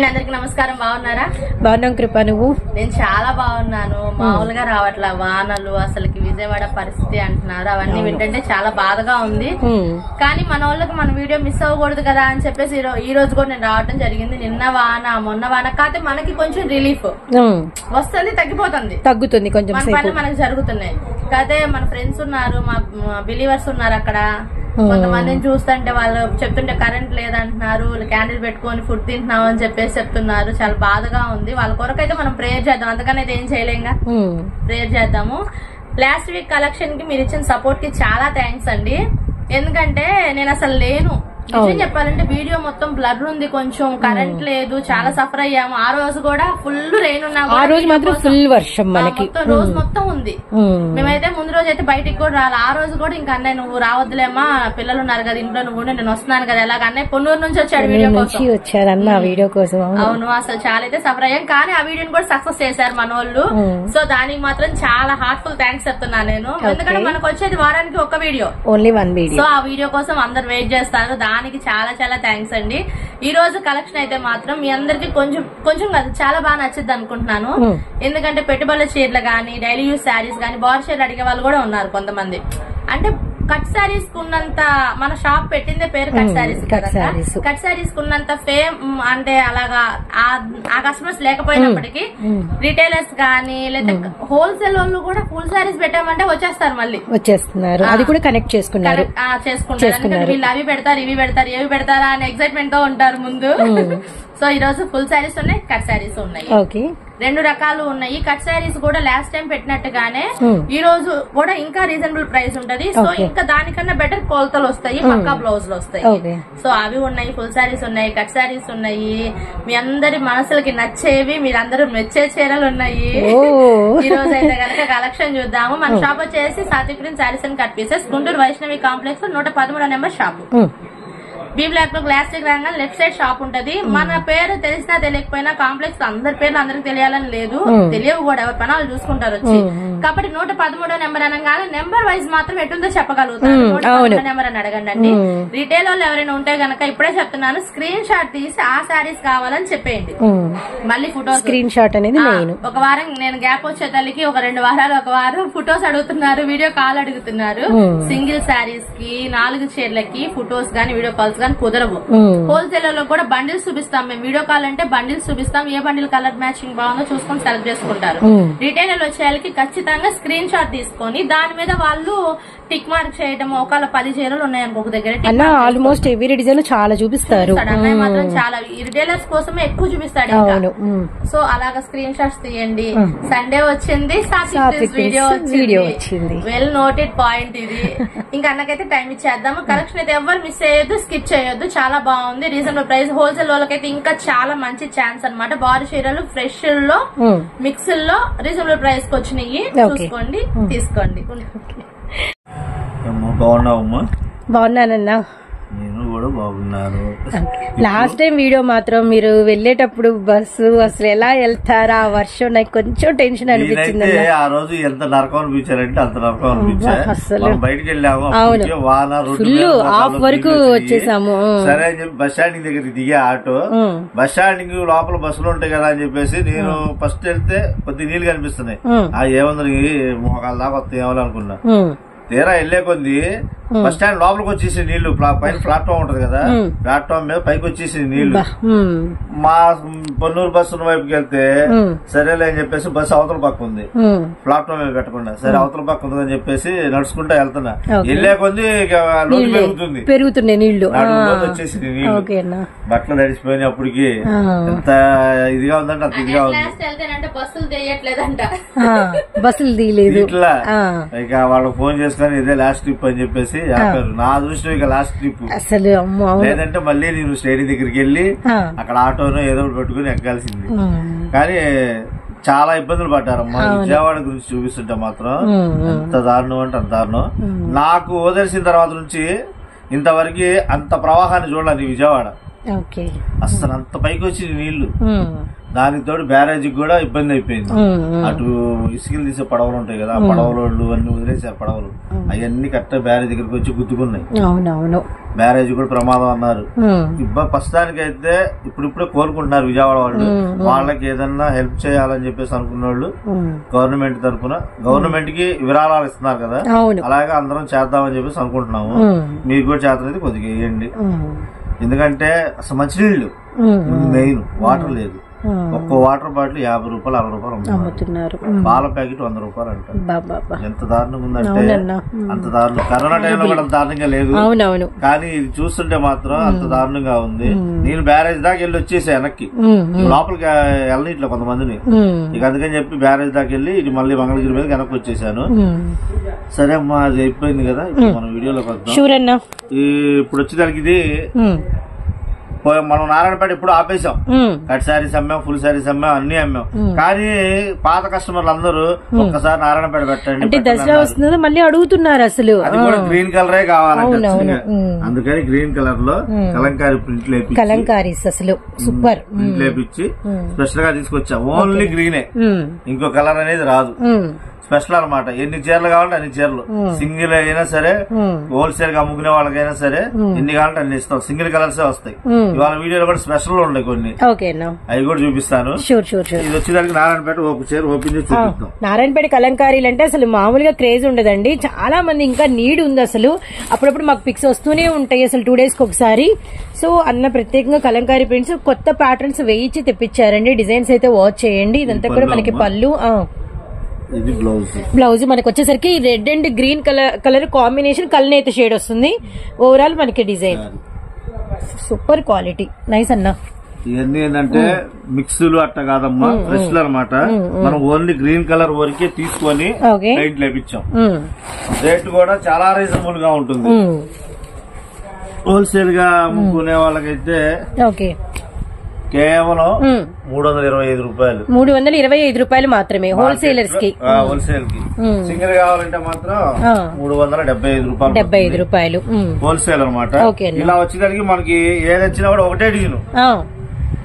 అండి, అందరికి నమస్కారం. బాగున్నారా? బాగున్నాం కృప, నువ్వు? నేను చాలా బాగున్నాను. మామూలుగా రావట్లా వానలు, అసలుకి విజయవాడ పరిస్థితి అంటున్నారు. అవన్నీ వింటుంటే చాలా బాధగా ఉంది. కానీ మన వాళ్ళకి మన వీడియో మిస్ అవ్వకూడదు కదా అని చెప్పేసి ఈ రోజు కూడా నేను రావడం జరిగింది. నిన్న వాన, మొన్న వాన, కాకపోతే మనకి కొంచెం రిలీఫ్ వస్తుంది, తగ్గుతుంది కొంచెం మన పనులు మనకి జరుగుతున్నాయి. కాకపోతే మన ఫ్రెండ్స్ ఉన్నారు, మా బిలీవర్స్ ఉన్నారు అక్కడ. కొంతమందిని చూస్తుంటే వాళ్ళు చెప్తుంటే కరెంట్ లేదంటున్నారు, క్యాండిల్ పెట్టుకొని ఫుడ్ తింటున్నాం అని చెప్పేసి చెప్తున్నారు. చాలా బాధగా ఉంది. వాళ్ళ కొరకైతే మనం ప్రేయర్ చేద్దాం, అందుకని అయితే ఏం చేయలేంగా, ప్రేయర్ చేద్దాము. లాస్ట్ వీక్ కలెక్షన్ కి మీరు ఇచ్చిన సపోర్ట్ కి చాలా థ్యాంక్స్ అండి. ఎందుకంటే నేను అసలు లేను, నిజం చెప్పాలంటే వీడియో మొత్తం బ్లర్ ఉంది, కొంచెం కరెంట్ లేదు, చాలా సఫర్ అయ్యాము. ఆ రోజు కూడా ఫుల్ రెయిన్ ఉన్నా, ఆ రోజు మాత్రం ఫుల్ వర్షం మనకి రోజు మొత్తం ఉంది. మేమైతే ముందు రోజు అయితే బయటికి కూడా రాలి. ఆ రోజు కూడా ఇంకా అన్నయ్య నువ్వు రావద్దులేమా, పిల్లలు ఉన్నారు కదా ఇంట్లో, నువ్వు నేను వస్తున్నాను కదా. ఎలాగ అన్నయ్య పొన్నూరు నుంచి వచ్చాడు వీడియో కోసం. అవును, అసలు చాలా అయితే సఫర్ అయ్యాం, కానీ ఆ వీడియోని కూడా సక్సెస్ చేశారు మన వాళ్ళు. సో దానికి మాత్రం చాలా హార్ట్ఫుల్ థ్యాంక్స్ చెప్తున్నా నేను. ఎందుకంటే మనకు వచ్చేది వారానికి ఒక video, only one video. So ఆ వీడియో కోసం అందరు వెయిట్ చేస్తారు. దానికి చాలా చాలా థ్యాంక్స్ అండి. ఈ రోజు కలెక్షన్ అయితే మాత్రం మీ అందరికి కొంచెం కాదు చాలా బాగా నచ్చింది అనుకుంటున్నాను. ఎందుకంటే పెట్టుబడుల చీరలు గానీ, డైలీ యూజ్ శారీస్ గానీ, బార్ చీరలు అడిగే వాళ్ళు కూడా ఉన్నారు కొంతమంది. అంటే కట్ శారీస్ కున్నంత, మన షాప్ పెట్టిందే పేరు కట్ శారీస్. కట్ శారీస్ కున్నంత ఫేమ్ అంటే అలాగా ఆ కస్టమర్స్ లేకపోయినప్పటికీ రిటైలర్స్ గానీ లేదా హోల్సేల్ వాళ్ళు కూడా ఫుల్ శారీస్ పెట్టామంటే వచ్చేస్తున్నారు. అది కూడా కనెక్ట్ చేసుకుంటారు. వీళ్ళు అవి పెడతారు, ఇవి పెడతారు, ఏవి పెడతారా అని ఎక్సైట్మెంట్ తో ఉంటారు ముందు. సో ఈ రోజు ఫుల్ శారీస్ ఉన్నాయి, కట్ శారీస్ ఉన్నాయి, రెండు రకాలు ఉన్నాయి. కట్ శారీస్ కూడా లాస్ట్ టైం పెట్టినట్టుగానే ఈ రోజు కూడా ఇంకా రీజనబుల్ ప్రైస్ ఉంటది. సో ఇంకా దానికన్నా బెటర్ కొలతలు వస్తాయి, పక్కా బ్లౌజులు వస్తాయి. సో అవి ఉన్నాయి, ఫుల్ శారీస్ ఉన్నాయి, కట్ శారీస్ ఉన్నాయి. మీ అందరి మనసులకి నచ్చేవి, మీరందరూ మెచ్చే చీరలు ఉన్నాయి. ఈ రోజు అయితే కనుక కలెక్షన్ చూద్దాము. మన షాప్ వచ్చేసి Satvik saris and cut pieces, Guntur Vaishnavi complex 113వ నెంబర్ షాప్. బీ బ్లాక్ లో గ్లాస్టిక్ రంగా లెఫ్ట్ సైడ్ షాప్ ఉంటది. మన పేరు తెలిసినా తెలియకపోయినా కాంప్లెక్స్ అందరి పేర్లు అందరికి తెలియాలని లేదు, తెలియవు కూడా, ఎవరి పని వాళ్ళు చూసుకుంటారు వచ్చి. కాబట్టి 113వ నెంబర్ అనగానే నెంబర్ వైజ్ మాత్రం ఎటుందో చెప్పగలుగుతారు. 113వ నెంబర్ అని అడగండి అండి. రిటైల్ వాళ్ళు ఎవరైనా ఉంటే గనక ఇప్పుడే చెప్తున్నాను, స్క్రీన్ షాట్ తీసి ఆ శారీస్ కావాలని చెప్పేయండి. మళ్ళీ ఫోటోస్ స్క్రీన్ షాట్ అనేది ఒక వారం నేను గ్యాప్ వచ్చే తల్లికి ఒక 2 వారాలు, ఒక వారం ఫొటోస్ అడుగుతున్నారు, వీడియో కాల్ అడుగుతున్నారు. సింగిల్ శారీస్ కి 4 చీరలకి ఫొటోస్ గానీ వీడియో కాల్స్ కానీ కుదరవు. హోల్సేలర్ లో కూడా బండిల్స్ చూపిస్తాం మేము. వీడియో కాల్ అంటే బండిల్స్ చూపిస్తాం, ఏ బండిల్ కలర్ మ్యాచింగ్ బాగుందో చూసుకొని సెలెక్ట్ చేసుకుంటారు. రిటైలర్ వచ్చేయాలకి ఖచ్చితంగా స్క్రీన్ షాట్ తీసుకొని దాని మీద వాళ్ళు టిక్ మార్క్ చేయడం. ఒకవేళ 10 చీరలు ఉన్నాయనుకో ఒక దగ్గర, ఆల్మోస్ట్ ఎవరీ డిజైన్ చాలా చూపిస్తారు. అన్నయ్య మాత్రం చాలా రిటైలర్స్ కోసమే ఎక్కువ చూపిస్తాడు. సో అలాగా స్క్రీన్ షాట్స్ తీయండి. సండే వచ్చింది, వీడియో వచ్చింది, వెల్ నోటెడ్ పాయింట్ ఇది. ఇంకా అన్నకైతే టైం ఇచ్చేద్దాము. కలెక్షన్ అయితే ఎవరు మిస్ అయ్యొద్దు, స్కిప్ చేయొద్దు, చాలా బాగుంది, రీజనబుల్ ప్రైస్. హోల్సేల్ వాళ్ళకైతే ఇంకా చాలా మంచి ఛాన్స్ అనమాట. బారు చీరలు ఫ్రెష్ లో మిక్స్ లో రీజనబుల్ ప్రైస్ కి వచ్చినాయి, చూసుకోండి, తీసుకోండి. బాగున్నానన్నా, నేను కూడా బాగున్నాను. లాస్ట్ టైం వీడియో మాత్రం మీరు వెళ్ళేటప్పుడు బస్సు అసలు ఎలా వెళ్తారా, వర్షం, నాకు కొంచెం టెన్షన్ అనిపించింది. ఆ రోజు ఎంత నరకం అనిపించారంటే అంత నరకం అనిపించారు. అసలు బయటకి వెళ్ళాము, వాన ఫుల్ ఆఫ్ వరకు వచ్చేసాము. సరే అని చెప్పి బస్ స్టాండింగ్ దగ్గర దిగే ఆటో, బస్ స్టాండింగ్ లోపల బస్సులు ఉంటాయి కదా అని చెప్పేసి నేను ఫస్ట్ వెళ్తే కొద్ది నీళ్లు కనిపిస్తున్నాయి. ఏముంది మోకాల దాకా వస్తాయి ఏమో అనుకున్నా. తీరా వెళ్లే కొద్ది బస్ స్టాండ్ లోపలికి వచ్చేసి నీళ్లు, పైన ప్లాట్ఫామ్ ఉంటది కదా, ప్లాట్ఫామ్ మీద పైకి వచ్చేసి నీళ్లు. మా పొన్నూరు బస్సు వైపుకి వెళ్తే సరేలే అని చెప్పేసి బస్సు అవతల పక్క ఉంది, ప్లాట్ఫామ్ మీద పెట్టకుండా. సరే అవతల పక్క ఉంది అని చెప్పేసి నడుచుకుంటా వెళ్తున్నా. వెళ్లే కొద్ది పెరుగుతున్నాయి నీళ్లు, వచ్చేసి నీళ్లు, బట్టలు నడిచిపోయినాయి. అప్పటికి ఎంత ఇదిగా ఉందంటే అంత ఇదిగా ఉంది. బస్సులు తీయలేదు. ఇట్లా ఇక వాళ్ళకి ఫోన్ చేసుకుని ఇదే లాస్ట్ ట్రిప్ అని చెప్పేసి ఆపారు. నా అదృష్టం ఇక లాస్ట్ ట్రిప్. అసలు లేదంటే మళ్ళీ నేను స్టేడియం దగ్గరికి వెళ్ళి అక్కడ ఆటోనో ఏదో ఒకటి పెట్టుకుని ఎక్కాల్సింది. కానీ చాలా ఇబ్బందులు పడ్డారమ్మా. విజయవాడ గురించి చూపిస్తుంటే మాత్రం ఎంత దారుణం అంటే అంత దారుణం. నాకు ఓదర్సిన తర్వాత నుంచి ఇంతవరకు అంత ప్రవాహాన్ని చూడాలి విజయవాడ. ఓకే. అసలు అంత పైకి వచ్చి నీళ్లు. దానికి తోడు బ్యారేజీకి కూడా ఇబ్బంది అయిపోయింది. అటు ఇసుకలు తీసే పడవలు ఉంటాయి కదా, ఆ పడవలు అన్ని వదిలేసారు. పడవలు అవన్నీ కరెక్ట్ బ్యారేజ్ దగ్గరికి వచ్చి గుద్దుకున్నాయి. అవునవును, బ్యారేజ్ కూడా ప్రమాదం అన్నారు. ప్రస్తుతానికి అయితే ఇప్పుడిప్పుడే కోరుకుంటున్నారు విజయవాడ వాళ్ళు. వాళ్ళకి ఏదన్నా హెల్ప్ చేయాలని చెప్పేసి అనుకున్న వాళ్ళు గవర్నమెంట్ తరఫున గవర్నమెంట్ కి విరాళాలు ఇస్తున్నారు కదా, అలాగే అందరం చేద్దామని చెప్పేసి అనుకుంటున్నాము. మీకు కూడా చేతనైతే కొద్దిగా వేయండి. ఎందుకంటే అసలు మంచినీళ్ళు మెయిన్, వాటర్ లేదు. ఒక్క వాటర్ బాటిల్ 50 రూపాయలు 60 రూపాయలు అమ్ముతున్నారు. పాల ప్యాకెట్ 100 రూపాయలు అంటారు. ఎంత దారుణంగా ఉందంటే అంత దారుణం. కరోనా టైంలో కూడా అంత దారుణంగా లేదు, కానీ ఇది చూస్తుంటే మాత్రం అంత దారుణంగా ఉంది. నేను బ్యారేజ్ దాకా వెళ్ళి వచ్చేసా వెనక్కి, లోపలికి వెళ్ళనిట్లా కొంతమందిని. ఇక అందుకని చెప్పి బ్యారేజ్ దాకా వెళ్ళి ఇది మళ్ళీ మంగళగిరి మీద వెనక్కి వచ్చేసాను. సరే అమ్మా, అది అయిపోయింది కదా, ఇప్పుడు మనం వీడియోలోకి వద్దాం. ఇప్పుడు వచ్చేదానికి ఇది మనం నారాయణపేట ఎప్పుడు ఆపేసాం. కట్ శారీస్ అమ్మాం, ఫుల్ శారీస్ అమ్మాం, అన్ని అమ్మాం. కానీ పాత కస్టమర్లు అందరూ ఒక్కసారి నారాయణపేట పెట్టండి దసరా వస్తుంది మళ్ళీ అడుగుతున్నారు. అసలు అది కూడా గ్రీన్ కలరే కావాలంటే, అందుకని గ్రీన్ కలర్ లో కలంకారీ ప్రింట్ లేపి, కలంకారీస్ అసలు సూపర్ ప్రింట్ లేపించి స్పెషల్ గా తీసుకొచ్చాం. ఓన్లీ గ్రీనే, ఇంకో కలర్ అనేది రాదు. స్పెషల్ అనమాట. ఎన్ని చీరలు కావాలంటే అన్ని చీరలు, సింగిల్ అయినా సరే, హోల్సేల్ గా అమ్ముకునే వాళ్ళకైనా సరే ఎన్ని కావాలంటే అన్ని ఇస్తాం. సింగిల్ కలర్సే వస్తాయి. ఇవాళ వీడియోలో కూడా స్పెషల్ ఉన్నాయి కొన్ని, అవి కూడా చూపిస్తాను. ఇది వచ్చేదానికి నారాయణపేట ఒక చీర ఓపెన్ చేసి చూపిస్తాం. నారాయణపేట కలంకారీలు అంటే అసలు మామూలుగా క్రేజ్ ఉండదండి. చాలా మంది ఇంకా నీడ్ ఉంది అసలు. అప్పుడప్పుడు మాకు పిక్స్ వస్తూనే ఉంటాయి అసలు 2 days కి ఒకసారి. సో అన్న ప్రత్యేకంగా కలంకారీ ప్రింట్స్ కొత్త ప్యాటర్న్స్ వేయించి తెప్పించారండి. డిజైన్స్ అయితే వాచ్ చేయండి. ఇదంతా కూడా మనకి పళ్ళు, ఇది బ్లౌజ్ మనకి వచ్చేసరికి red and green colour combination కల్నేత షేడ్ వస్తుంది. ఓవరాల్ మనకి డిజైన్ సూపర్ క్వాలిటీ, నైస్ అన్న. ఇవన్నీ ఏంటంటే మిక్స్లు అట్ట కాదమ్మా, ఫ్రెష్ అనమాట. మనం ఓన్లీ గ్రీన్ కలర్ వరకే తీసుకొని పెయింట్ లేపించాం. రేట్ కూడా చాలా రీజనబుల్ గా ఉంటుంది. హోల్సేల్ గా అమ్ముకునే వాళ్ళకైతే కేవలం 325 రూపాయలు, 325 రూపాయలు మాత్రమే హోల్సేలర్స్ కి. హోల్సేల్ కి సింగిల్ కావాలంటే మాత్రం 375 రూపాయలు హోల్సేల్ అనమాట. ఇలా వచ్చేదానికి మనకి ఏదొచ్చినా కూడా ఒకటే డిజైన్,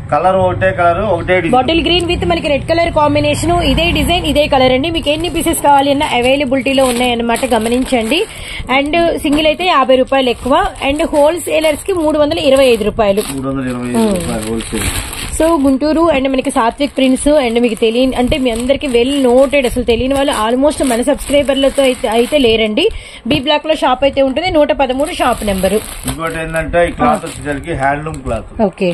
కలర్ ఒకటే కలర్, ఒకటే డిజైన్. బాటిల్ గ్రీన్ విత్ మనకి రెడ్ కలర్ కాంబినేషన్, ఇదే డిజైన్ ఇదే కలర్ అండి. మీకు ఎన్ని పీసెస్ కావాలి అన్న అవైలబిలిటీలో ఉన్నాయన్నమాట, గమనించండి. అండ్ సింగిల్ అయితే 50 రూపాయలు ఎక్కువ, అండ్ హోల్సేలర్స్ కి 325 రూపాయలు. హోల్సేల్. సో గుంటూరు అండ్ మనకి సాత్విక్ ప్రింట్స్ అండ్ మీకు తెలియని అంటే మీ అందరికి వెల్ నోటెడ్, అసలు తెలియని వాళ్ళు ఆల్మోస్ట్ మన సబ్స్క్రైబర్లతో అయితే లేరండి. బి బ్లాక్ లో షాప్ అయితే ఉంటుంది, 113 షాప్ నెంబరు. ఇంకోటి ఏంటంటే ఈ క్లాత్ వచ్చేసరికి హ్యాండ్లూమ్ క్లాత్. ఓకే,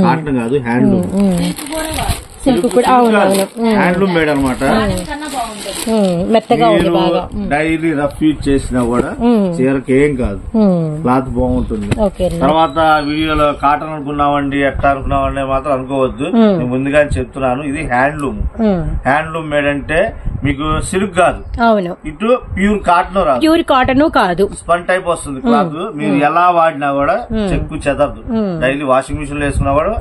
కాటన్ కాదు, హ్యాండ్లూమ్. సిల్క్ కూడా హ్యాండ్లూమ్ మేడ్ అనమాట. మెత్తగా ఉంది బాగా. డైలీ రఫ్ యూజ్ చేసినా కూడా చీరకి ఏం కాదు, క్లాత్ బాగుంటుంది. తర్వాత వీడియోలో కాటన్ అనుకున్నామండి ఎట్లా అనుకున్నామండి మాత్రం అనుకోవద్దు, నేను ముందుగానే చెప్తున్నాను. ఇది హ్యాండ్లూమ్. హ్యాండ్లూమ్ మేడ్ అంటే మీకు సిల్క్ కాదు, అవును, ఇటు ప్యూర్ కాటన్ రాదు, ప్యూర్ కాటన్ కాదు, స్పన్ టైప్ వస్తుంది క్లాత్. మీరు ఎలా వాడినా కూడా చెక్కు చెదరదు. డైలీ వాషింగ్ మిషన్ లో వేసుకున్నా కూడా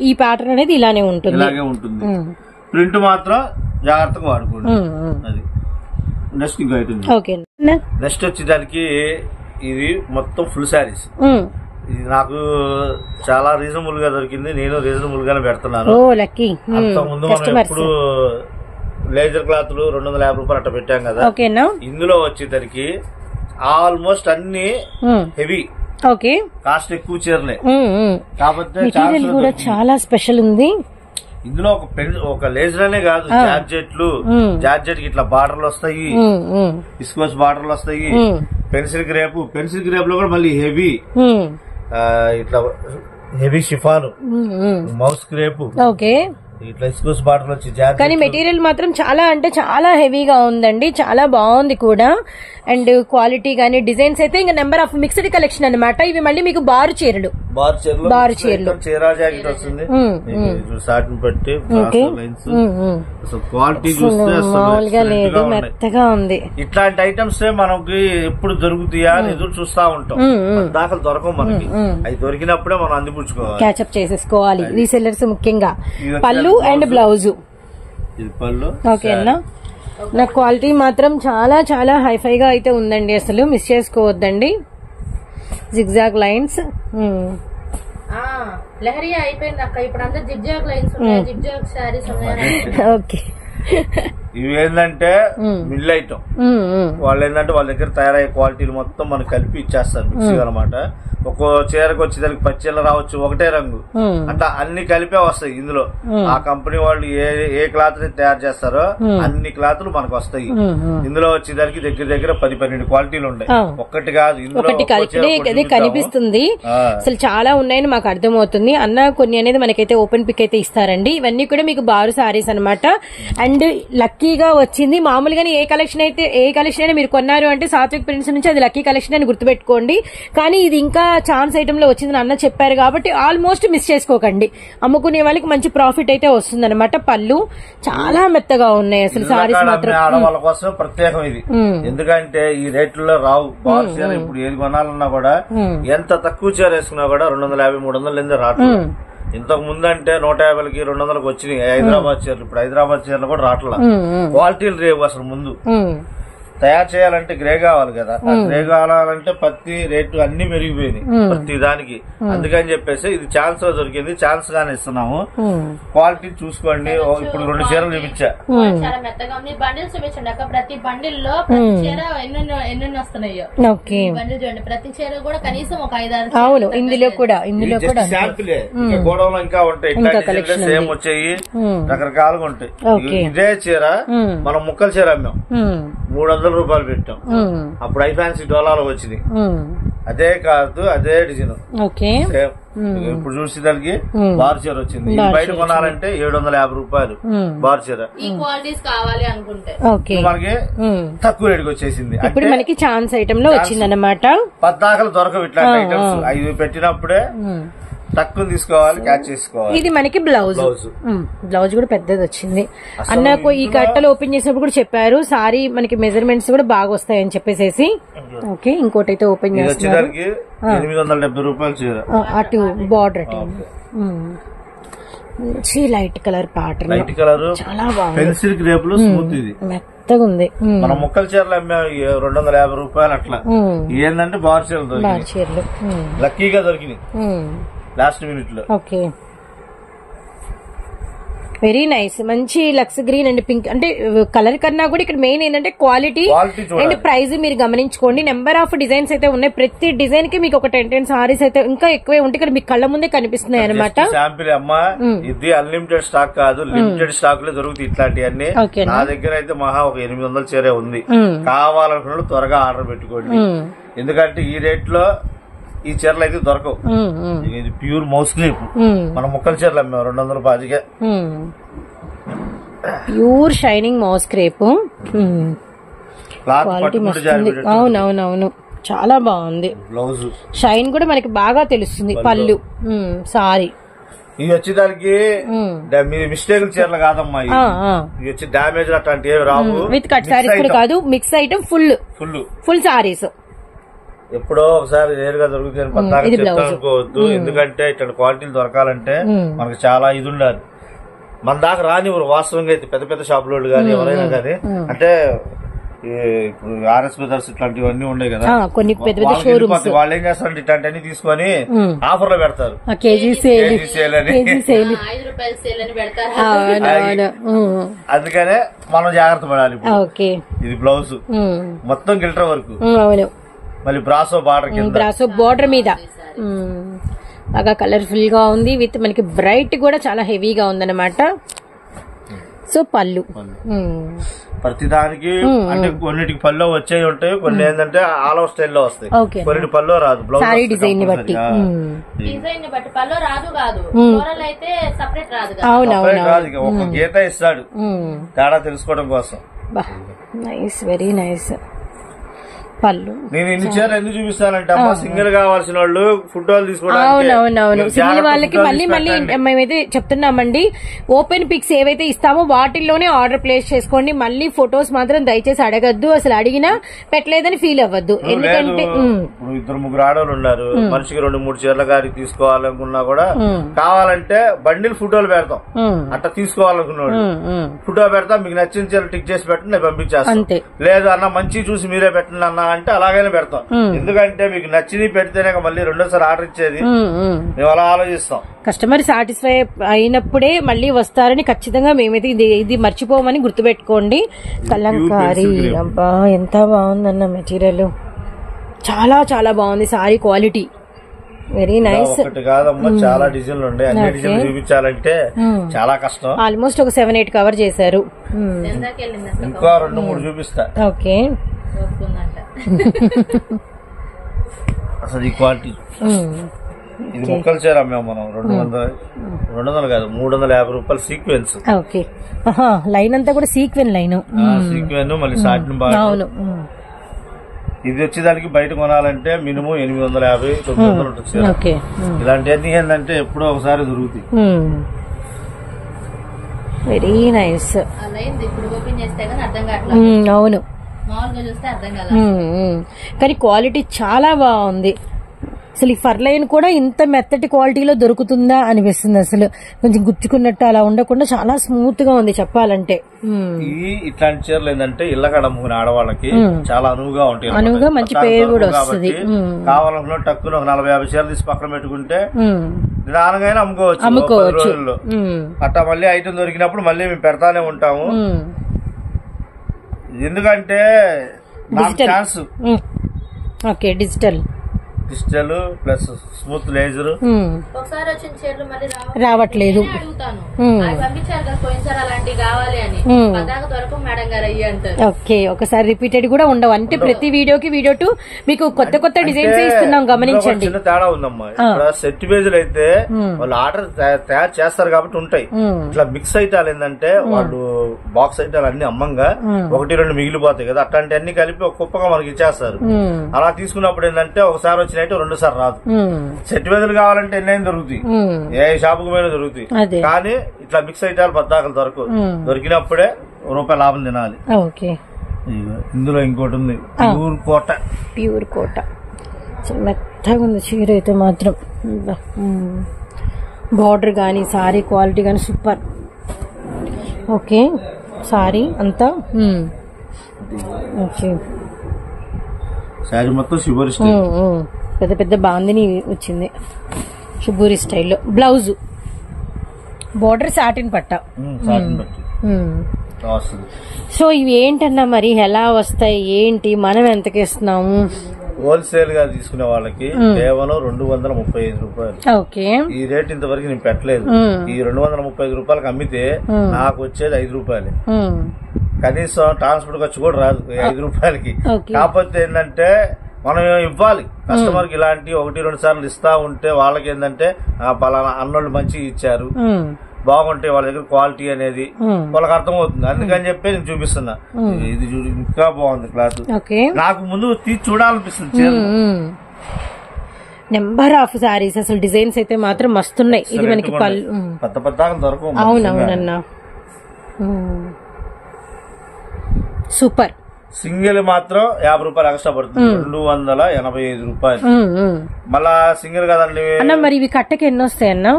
ఈ ప్యాటర్న్ అనేది ఇలానే ఉంటుంది, ఇలాగే ఉంటుంది. ప్రింట్ మాత్రం జాగ్రత్తగా వాడుకోండి. అది నెక్స్ట్ ఇంకో ఐటమ్. నెక్స్ట్ వచ్చేదానికి ఇది మొత్తం ఫుల్ శారీస్. ఇది నాకు చాలా రీజనబుల్ గా దొరికింది, నేను రీజనబుల్ గానే పెడుతున్నాను. అంతకుముందు మనం ఎప్పుడు లేజర్ క్లాత్లు 250 రూపాయలు అట్ట పెట్టాం కదా, ఇందులో వచ్చేసరికి ఆల్మోస్ట్ అన్ని హెవీ, కాస్ట్ ఎక్కువ చీరలే. కాకపోతే కూడా చాలా స్పెషల్ ఉంది. ఇందులో ఒక లేజర్ అనే కాదు, జార్జెట్ కి ఇట్లా బార్డర్లు వస్తాయి, ఇస్కోస్ బార్డర్లు వస్తాయి, పెన్సిల్ గ్రేప్ లో కూడా మళ్ళీ హెవీ ఇట్లా హెవీ షిఫాన్, మౌస్ గ్రేప్, ఇట్లా ఇస్కోస్ బార్డర్ వచ్చి. కానీ మెటీరియల్ మాత్రం చాలా అంటే చాలా హెవీగా ఉందండి, చాలా బాగుంది కూడా. అండ్ క్వాలిటీ గానీ డిజైన్స్ అయితే ఇంకా నెంబర్ ఆఫ్ మిక్స్డ్ కలెక్షన్ అనమాట. ఇవి మళ్ళీ మీకు బారు చీరలు, బారు చీరలు, చీరా జాకెట్ వస్తుంది, సాటిన్ పట్టి క్వాలిటీ చూస్తే మామూలుగా లేదు, మెత్తగా ఉంది. ఇట్లాంటి ఐటమ్స్ మనకి ఎప్పుడు దొరుకుతాయా అని ఎదురు చూస్తా ఉంటాం, దాకా దొరకవు మనకి. అవి దొరికినప్పుడే మనం అందిపుచ్చుకోవాలి, క్యాచప్ చేసేసుకోవాలి. రీసెల్లర్స్ ముఖ్యంగా. పళ్ళు అండ్ బ్లౌజ్. ఓకేనా, నా క్వాలిటీ మాత్రం చాలా చాలా హైఫైగా అయితే ఉందండి, అసలు మిస్ చేసుకోవద్దండి. జిగ్జాగ్ లైన్స్, లహరియా అయిపోయింది అక్క. ఇప్పుడు అందరు జిగ్జాగ్ లైన్స్ ఉన్నాయి, జిగ్జాగ్ శారీస్ ఉన్నాయి. ఓకే. ఇవి ఏంటంటే మిల్ ఐటమ్. వాళ్ళు ఏంటంటే వాళ్ళ దగ్గర తయారయ్యే క్వాలిటీలు మొత్తం మనకు కలిపి ఇచ్చేస్తారు మిక్సీ అనమాట. ఒక్కో చీరకు వచ్చేదానికి పచ్చెల్ల రావచ్చు, ఒకటే రంగు, అట్లా అన్ని కలిపే వస్తాయి ఇందులో. ఆ కంపెనీ వాళ్ళు ఏ క్లాత్ ని తయారు చేస్తారో అన్ని క్లాత్లు మనకు వస్తాయి. ఇందులో వచ్చేదానికి దగ్గర దగ్గర 10-12 క్వాలిటీలు ఉంటాయి, ఒక్కటి కాదు. ఇందులో కనిపిస్తుంది అసలు చాలా ఉన్నాయని మాకు అర్థమవుతుంది. అన్న కొన్ని అనేది మనకైతే ఓపెన్ పిక్ అయితే ఇస్తారండి. ఇవన్నీ కూడా మీకు బారు సారీస్ అనమాట. అండ్ లక్కీగా వచ్చింది. మామూలుగానే ఏ కలెక్షన్ అయినా మీరు కొన్నారు అంటే సాత్విక్ ప్రింట్స్ నుంచి అది లక్కీ కలెక్షన్ అని గుర్తుపెట్టుకోండి. కానీ ఇది ఇంకా ఛాన్స్ ఐటమ్ లో వచ్చిందని అన్న చెప్పారు కాబట్టి ఆల్మోస్ట్ మిస్ చేసుకోకండి. అమ్ముకునే వాళ్ళకి మంచి ప్రాఫిట్ అయితే వస్తుంది అనమాట. పళ్ళు చాలా మెత్తగా ఉన్నాయి అసలు సారీస్ మాత్రం. ఆడవాళ్ళ కోసం ప్రత్యేకం ఇది, ఎందుకంటే ఈ రేట్లలో రావు. బాగు చీర ఇప్పుడు ఏది కొనాలన్నా కూడా ఎంత తక్కువ చీర వేసుకున్నా కూడా 250-300 రావట్లేదు. ఇంతకు ముందు అంటే 150కి 200కి వచ్చినాయి హైదరాబాద్ చీరలు. ఇప్పుడు హైదరాబాద్ చీరలు కూడా రావట్లా, క్వాలిటీలు రేవు. అసలు ముందు తయారు చేయాలంటే గ్రే కావాలి కదా, గ్రే కావాలంటే పత్తి రేటు అన్ని పెరిగిపోయినాయి ప్రతి దానికి. అందుకని చెప్పేసి ఇది ఛాన్స్ లో దొరికింది, ఛాన్స్ గానే ఇస్తున్నాము. క్వాలిటీ చూసుకోండి. ఇప్పుడు 2 చీరలు చూపించా, చాలా మెత్తగా ఉంది. బండిల్స్ చూపించండి అక్క. ప్రతి బండిల్ లో ప్రతి చీర ఎన్ని వస్తున్నాయో బండిల్ చూడండి. ప్రతి చీర కూడా కనీసం ఒక 5-6. అవును, ఇందులో కూడా శాంపులే. గోడవలో ఇంకా ఉంటాయి, సేమ్ వచ్చాయి, రకరకాలుగా ఉంటాయి. ఇదే చీర మనం ముక్కల చీర అమ్మాం, 300 రూపాయలు పెట్టాం. అప్పుడు ఐఫాన్సీ డోలాలో వచ్చింది. అదే కాదు, అదే డిజైన్. ఇప్పుడు చూసేదానికి బార్ చీర వచ్చింది. బయట కొనాలంటే 750 రూపాయలు బార్ చీర. ఈ క్వాలిటీస్ కావాలి అనుకుంటే మనకి తక్కువ రేటుకి వచ్చేసింది. ఇప్పుడు మనకి ఛాన్స్ ఐటమ్ లో వచ్చింది అనమాట. పద్దాకలు దొరకవు ఇట్లాంటి ఐటమ్స్. అవి పెట్టినప్పుడే తక్కువ తీసుకోవాలి, క్యాచ్ చేసుకోవాలి. ఇది మనకి బ్లౌజ్ కూడా పెద్దది వచ్చింది. అన్నకు ఈ కట్టలు ఓపెన్ చేసినప్పుడు కూడా చెప్పారు సారీ మనకి మెజర్మెంట్స్ కూడా బాగా వస్తాయని చెప్పేసి. ఓకే, ఇంకోటి అయితే ఓపెన్ చేస్తున్నారు. 870 రూపాయలు చీర. అటు బార్డర్ అటు మంచి light colour pattern, light colour, చాలా బాగుంది. పెన్సిల్ గ్రేపులు స్మూత్, ఇది మెత్తగా ఉంది. మన ముక్కల చీరలు అమ్మే 250 రూపాయలు అట్లా. ఏంటంటే బార్ చీరలు లక్కీగా దొరికినాయి లాస్ట్ మినిట్ లో. Okay, very nice. మంచి లక్స్ గ్రీన్ అండ్ పింక్. అంటే కలర్ కన్నా కూడా ఇక్కడ మెయిన్ ఏంటంటే క్వాలిటీ అండ్ ప్రైస్ మీరు గమనించుకోండి. నెంబర్ ఆఫ్ డిజైన్స్ అయితే ఉన్నాయి. ప్రతి డిజైన్ కి మీకు ఒక 10 సారీస్ అయితే ఇంకా ఎక్కువే ఉంటాయి. ఇక్కడ మీకు కళ్ళ ముందే కనిపిస్తున్నాయి అనమాట. శాంపిల్ అమ్మా, ఇది అన్లిమిటెడ్ స్టాక్ కాదు, లిమిటెడ్ స్టాక్ లో దొరుకుతాయి ఇట్లాంటివన్నీ. నా దగ్గర అయితే మహా ఒక 800 చీరే ఉంది. కావాలనుకున్న త్వరగా ఆర్డర్ పెట్టుకోండి, ఎందుకంటే ఈ రేట్ లో ఈ చీరలు అయితే దొరకవు. ఇది ప్యూర్ మౌస్ క్రీప్. మన ముక్కల చీరలు అమ్మాం 200 రూపాయలకే. Pure shining moss crepe. అవునవునవును, చాలా బాగుంది. బ్లౌజ్ షైన్ కూడా మనకి బాగా తెలుస్తుంది. పళ్ళు సారీ ఇవి వచ్చేదానికి మిస్టేక్ చీరలు కాదమ్మా. ఇవి వచ్చి డామేజ్ అట్లాంటి ఏమి రావు. విత్ కట్ సారీస్ కూడా కాదు, మిక్స్ ఐటమ్ ఫుల్ సారీస్. ఎప్పుడో ఒకసారి నేరుగా దొరుకుతాయి అనుకోవద్దు, ఎందుకంటే ఇట్లా క్వాలిటీలు దొరకాలంటే మనకు చాలా ఇది ఉండాలి. మన దాకా రానివ్వరు వాస్తవంగా అయితే పెద్ద పెద్ద షాపుల వాళ్ళు కానీ ఎవరైనా కానీ. అంటే ఇప్పుడు ఆర్ఎస్ బ్రదర్స్ ఇట్లాంటివన్నీ ఉన్నాయి కదా, కొన్ని పెద్ద పెద్ద షోరూమ్స్ వాళ్ళు ఏం చేస్తారంటే ఇట్లాంటివన్నీ తీసుకొని ఆఫర్ లో పెడతారు. కేజీ సేల్ అని అందుకనే మనం జాగ్రత్త పడాలి. ఇది బ్లౌజ్ మొత్తం గిల్టర్ వరకు, మళ్ళీ బ్రాసో బార్డర్ మీద బాగా కలర్ఫుల్ గా ఉంది. విత్ మనకి బ్రైట్ కూడా చాలా హెవీగా ఉందన్నమాట. సో పళ్ళు ప్రతిదానికి అంటే కొన్నిటికి పళ్ళు వచ్చేవి ఉంటాయి, కొన్ని ఏంటంటే ఆల్ ఓవర్ స్టైల్ లో వస్తాయి, కొన్ని పళ్ళు రాదు. బ్లౌజ్ డిజైన్ ని బట్టి పళ్ళు రాదు కాదు, అయితే సపరేట్ రాదు. రాదు, ఒక గీత ఇస్తాడు తేడా తెలుసుకోవడం కోసం. Nice, very nice. పళ్ళు నేను ఇన్ని చీరలు ఎందుకు చూపిస్తానంటే అమ్మా, సింగిల్ కావాల్సిన వాళ్ళు ఫోటోలు తీసుకోవడానికి. అవునవునవును, సింగిల్ వాళ్ళకి మళ్ళీ మేమైతే చెప్తున్నామండి, ఓపెన్ పిక్స్ ఏవైతే ఇస్తామో వాటిల్లోనే ఆర్డర్ ప్లేస్ చేసుకోండి. మళ్ళీ ఫొటోస్ మాత్రం దయచేసి అడగద్దు, అసలు అడిగినా పెట్టలేదని ఫీల్ అవ్వద్దు. ఎందుకంటే 2-3 ఆడవాళ్ళు ఉన్నారు, మనిషికి 2-3 చీరల గారికి తీసుకోవాలనుకున్నా కూడా కావాలంటే బండిల్ ఫోటోలు పెడతాం. అట్లా తీసుకోవాలనుకున్నాడు ఫోటో పెడతాం, మీకు నచ్చిన చీరలు టిక్ చేసి పెట్టండి, నేను పంపించేస్తాను. లేదు అన్న మంచి చూసి మీరే పెట్టండి అన్న అంటే అలాగైనా పెడతాం. ఎందుకంటే మీకు నచ్చినవి పెడితేనే మళ్ళీ రెండోసారి ఆర్డర్ ఇచ్చేది. మేము అలా ఆలోచిస్తాం. కస్టమర్ సాటిస్ఫై అయినప్పుడే మళ్ళీ వస్తారని ఖచ్చితంగా మేమైతే ఇది మర్చిపోమని గుర్తుపెట్టుకోండి. కలంకారీ అబ్బా ఎంత బాగుందన్న మెటీరియల్, చాలా చాలా బాగుంది. Sorry quality very nice. ఒకటి కాదమ్మా, చాలా డిజైన్లు ఉన్నాయి. అన్ని డిజైన్లు చూపించాలంటే చాలా కష్టం. ఆల్మోస్ట్ ఒక 7-8 కవర్ చేశారు. ఇంకా 2-3 చూపిస్తా. ఓకే, అసలు ఈ క్వాలిటీ ఇది ముక్కలు చీర అమ్మాము మనం 200 కాదు 350 రూపాయలు సీక్వెన్స్. ఓకే, లైన్ అంతా కూడా సీక్వెన్ లైన్, సీక్వెన్ మళ్ళీ సాటిన్ బాగా. ఇది వచ్చేదానికి బయట కొనాలంటే మినిమం 850-900 ఉంటుంది. ఇలాంటివన్నీ ఏంటంటే ఎప్పుడో ఒకసారి దొరుకుతాయి. Very nice. అవును, కానీ క్వాలిటీ చాలా బాగుంది. అసలు ఈ ఫర్ లైన్ కూడా ఇంత మెత్తటి క్వాలిటీలో దొరుకుతుందా అనిపిస్తుంది. అసలు కొంచెం గుచ్చుకున్నట్టు అలా ఉండకుండా చాలా స్మూత్ గా ఉంది చెప్పాలంటే. ఇట్లాంటి చీరలు ఏంటంటే ఇళ్ళకాడ అమ్ముకునే ఆడవాళ్ళకి చాలా అనువుగా ఉంటాయి. అనువుగా మంచి పేరు కూడా వస్తుంది. కావాలనుకున్న టక్కున 40-50 చీరలు తీసి పక్కన పెట్టుకుంటే నిదానంగా అమ్ముకోవచ్చు రోజుల్లో. అట్లా మళ్ళీ ఐటమ్ దొరికినప్పుడు మళ్ళీ మేము పెడతానే ఉంటాము. ఎందుకంటే chance digital plus smooth laser రావట్లేదు. ఓకే, ఒకసారి రిపీటెడ్ కూడా ఉండవు. అంటే ప్రతి వీడియోకి వీడియో 2 మీకు కొత్త కొత్త డిజైన్స్ ఇస్తున్నాం, గమనించండి. చిన్న తేడా ఉందమ్మా. సెట్ బేజులు అయితే వాళ్ళు ఆర్డర్ తయారు చేస్తారు కాబట్టి ఉంటాయి. ఇట్లా మిక్స్ ఐటాలు ఏంటంటే వాళ్ళు బాక్స్ ఐటాలు అన్ని అమ్మంగా 1-2 మిగిలిపోతాయి కదా, అట్లాంటి అన్ని కలిపి ఒక కుప్పగా మనకి ఇచ్చేస్తారు. అలా తీసుకున్నప్పుడు ఏంటంటే ఒకసారి వచ్చినట్టు 2 సార్లు రాదు. సెట్ బేజులు కావాలంటే ఎన్నైనా దొరుకుతాయి, ఏ షాపుకు పోయినా దొరుకుతాయి. కానీ ఇట్లా మిక్స్ ఐటాలు 14 దొరకవు. దొరికినప్పుడే ₹1 లాభం తినాలి. ఇందులో ఇంకోటి ఉంది, ప్యూర్ కోట. మెత్తగా ఉంది చీర అయితే మాత్రం. బార్డర్ గానీ సారీ క్వాలిటీ గానీ సూపర్. ఓకే, సారీ అంతా ఓకే. సారీ మొత్తం శివరి స్టైల్, పెద్ద పెద్ద బాందిని వచ్చింది శుభూరి స్టైల్లో. బ్లౌజ్ బోర్డర్ సాటిన్ పట్ట. సో ఇవి ఏంటన్నా మరి ఎలా వస్తాయి ఏంటి, మనం ఎంతకి ఇస్తున్నాము? హోల్సేల్ గా తీసుకునే వాళ్ళకి కేవలం 235 రూపాయలు. ఓకే, ఈ రేట్ ఇంతవరకు నేను పెట్టలేదు. ఈ 235 రూపాయలకు అమ్మితే నాకు వచ్చేది 5 రూపాయలు. కనీసం ట్రాన్స్పోర్ట్ ఖర్చు కూడా రాదు 5 రూపాయలకి. కాకపోతే ఏంటంటే మనం ఇవ్వాలి కస్టమర్ కి. ఇలాంటి 1-2 సార్లు ఇస్తా ఉంటే వాళ్ళకి ఏంటంటే పలానా అన్నోళ్ళు మంచిగా ఇచ్చారు, బాగుంటాయి వాళ్ళ దగ్గర క్వాలిటీ అనేది వాళ్ళకి అర్థమవుతుంది. అందుకని చెప్పి నేను చూపిస్తున్నా. ఇది చూడు ఇంకా బాగుంది క్లాత్. నాకు ముందు తీసి చూడాలనిపిస్తుంది. నెంబర్ ఆఫ్ సారీస్ అసలు డిజైన్స్ అయితే మాత్రం మస్తున్నాయి. ఇది మనకి పెద్ద దొరకవు. అవునవునన్నా, సూపర్. సింగిల్ మాత్రం 50 రూపాయలు ఎక్స్ట్రా పడుతుంది, 285 రూపాయలు. మళ్ళా సింగిల్ కదండి అన్న. మరి ఇవి కట్టకి ఎన్ని వస్తాయి అన్న?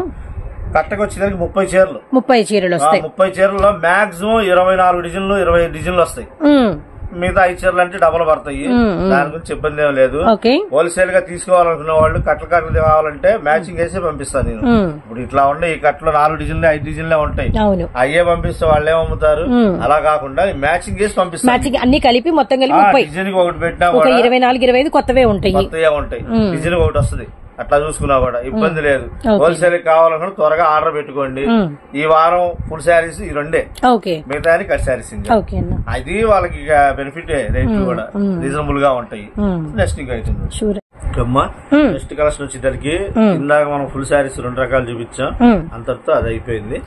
కట్టకు వచ్చేదానికి 30 చీరలు. 30 చీరలు వస్తాయి. 30 చీరల్లో మాక్సిమం 24 డిజైన్లు 25 డిజైన్లు వస్తాయి. మిగతా 5 చీరలు అంటే డబల్ పడతాయి. దాని గురించి ఇబ్బంది ఏం లేదు. హోల్సేల్ గా తీసుకోవాలనుకున్న వాళ్ళు కట్టలు కావాలంటే మ్యాచింగ్ వేసి పంపిస్తాను నేను. ఇప్పుడు ఇట్లా ఉండే ఈ కట్టలో 4 డిజైన్లు 5 డిజైన్లే ఉంటాయి, అయ్యే పంపిస్తే వాళ్ళు ఏమమ్ముతారు. అలా కాకుండా మ్యాచింగ్ వేసి పంపిస్తాను. అన్ని కలిపి మొత్తం కలిపి డిజైన్ ఒకటి పెట్టినా 24-25 కొత్తవే ఉంటాయి. డిజైన్ ఒకటి వస్తుంది. అట్లా చూసుకున్నా కూడా ఇబ్బంది లేదు. హోల్సేల్ కావాలనుకుంటే త్వరగా ఆర్డర్ పెట్టుకోండి. ఈ వారం ఫుల్ శారీస్ ఈ 2, మిగతా కట్ శారీస్. అది వాళ్ళకి బెనిఫిట్, రేట్లు కూడా రీజనబుల్ గా ఉంటాయి. నెక్స్ట్ ఇంకా అవుతుంది అమ్మా. నెక్స్ట్ కలెక్షన్ వచ్చేసరికి ఇందాక మనం ఫుల్ శారీస్ 2 రకాలు చూపించాం, అంతటితో అది అయిపోయింది.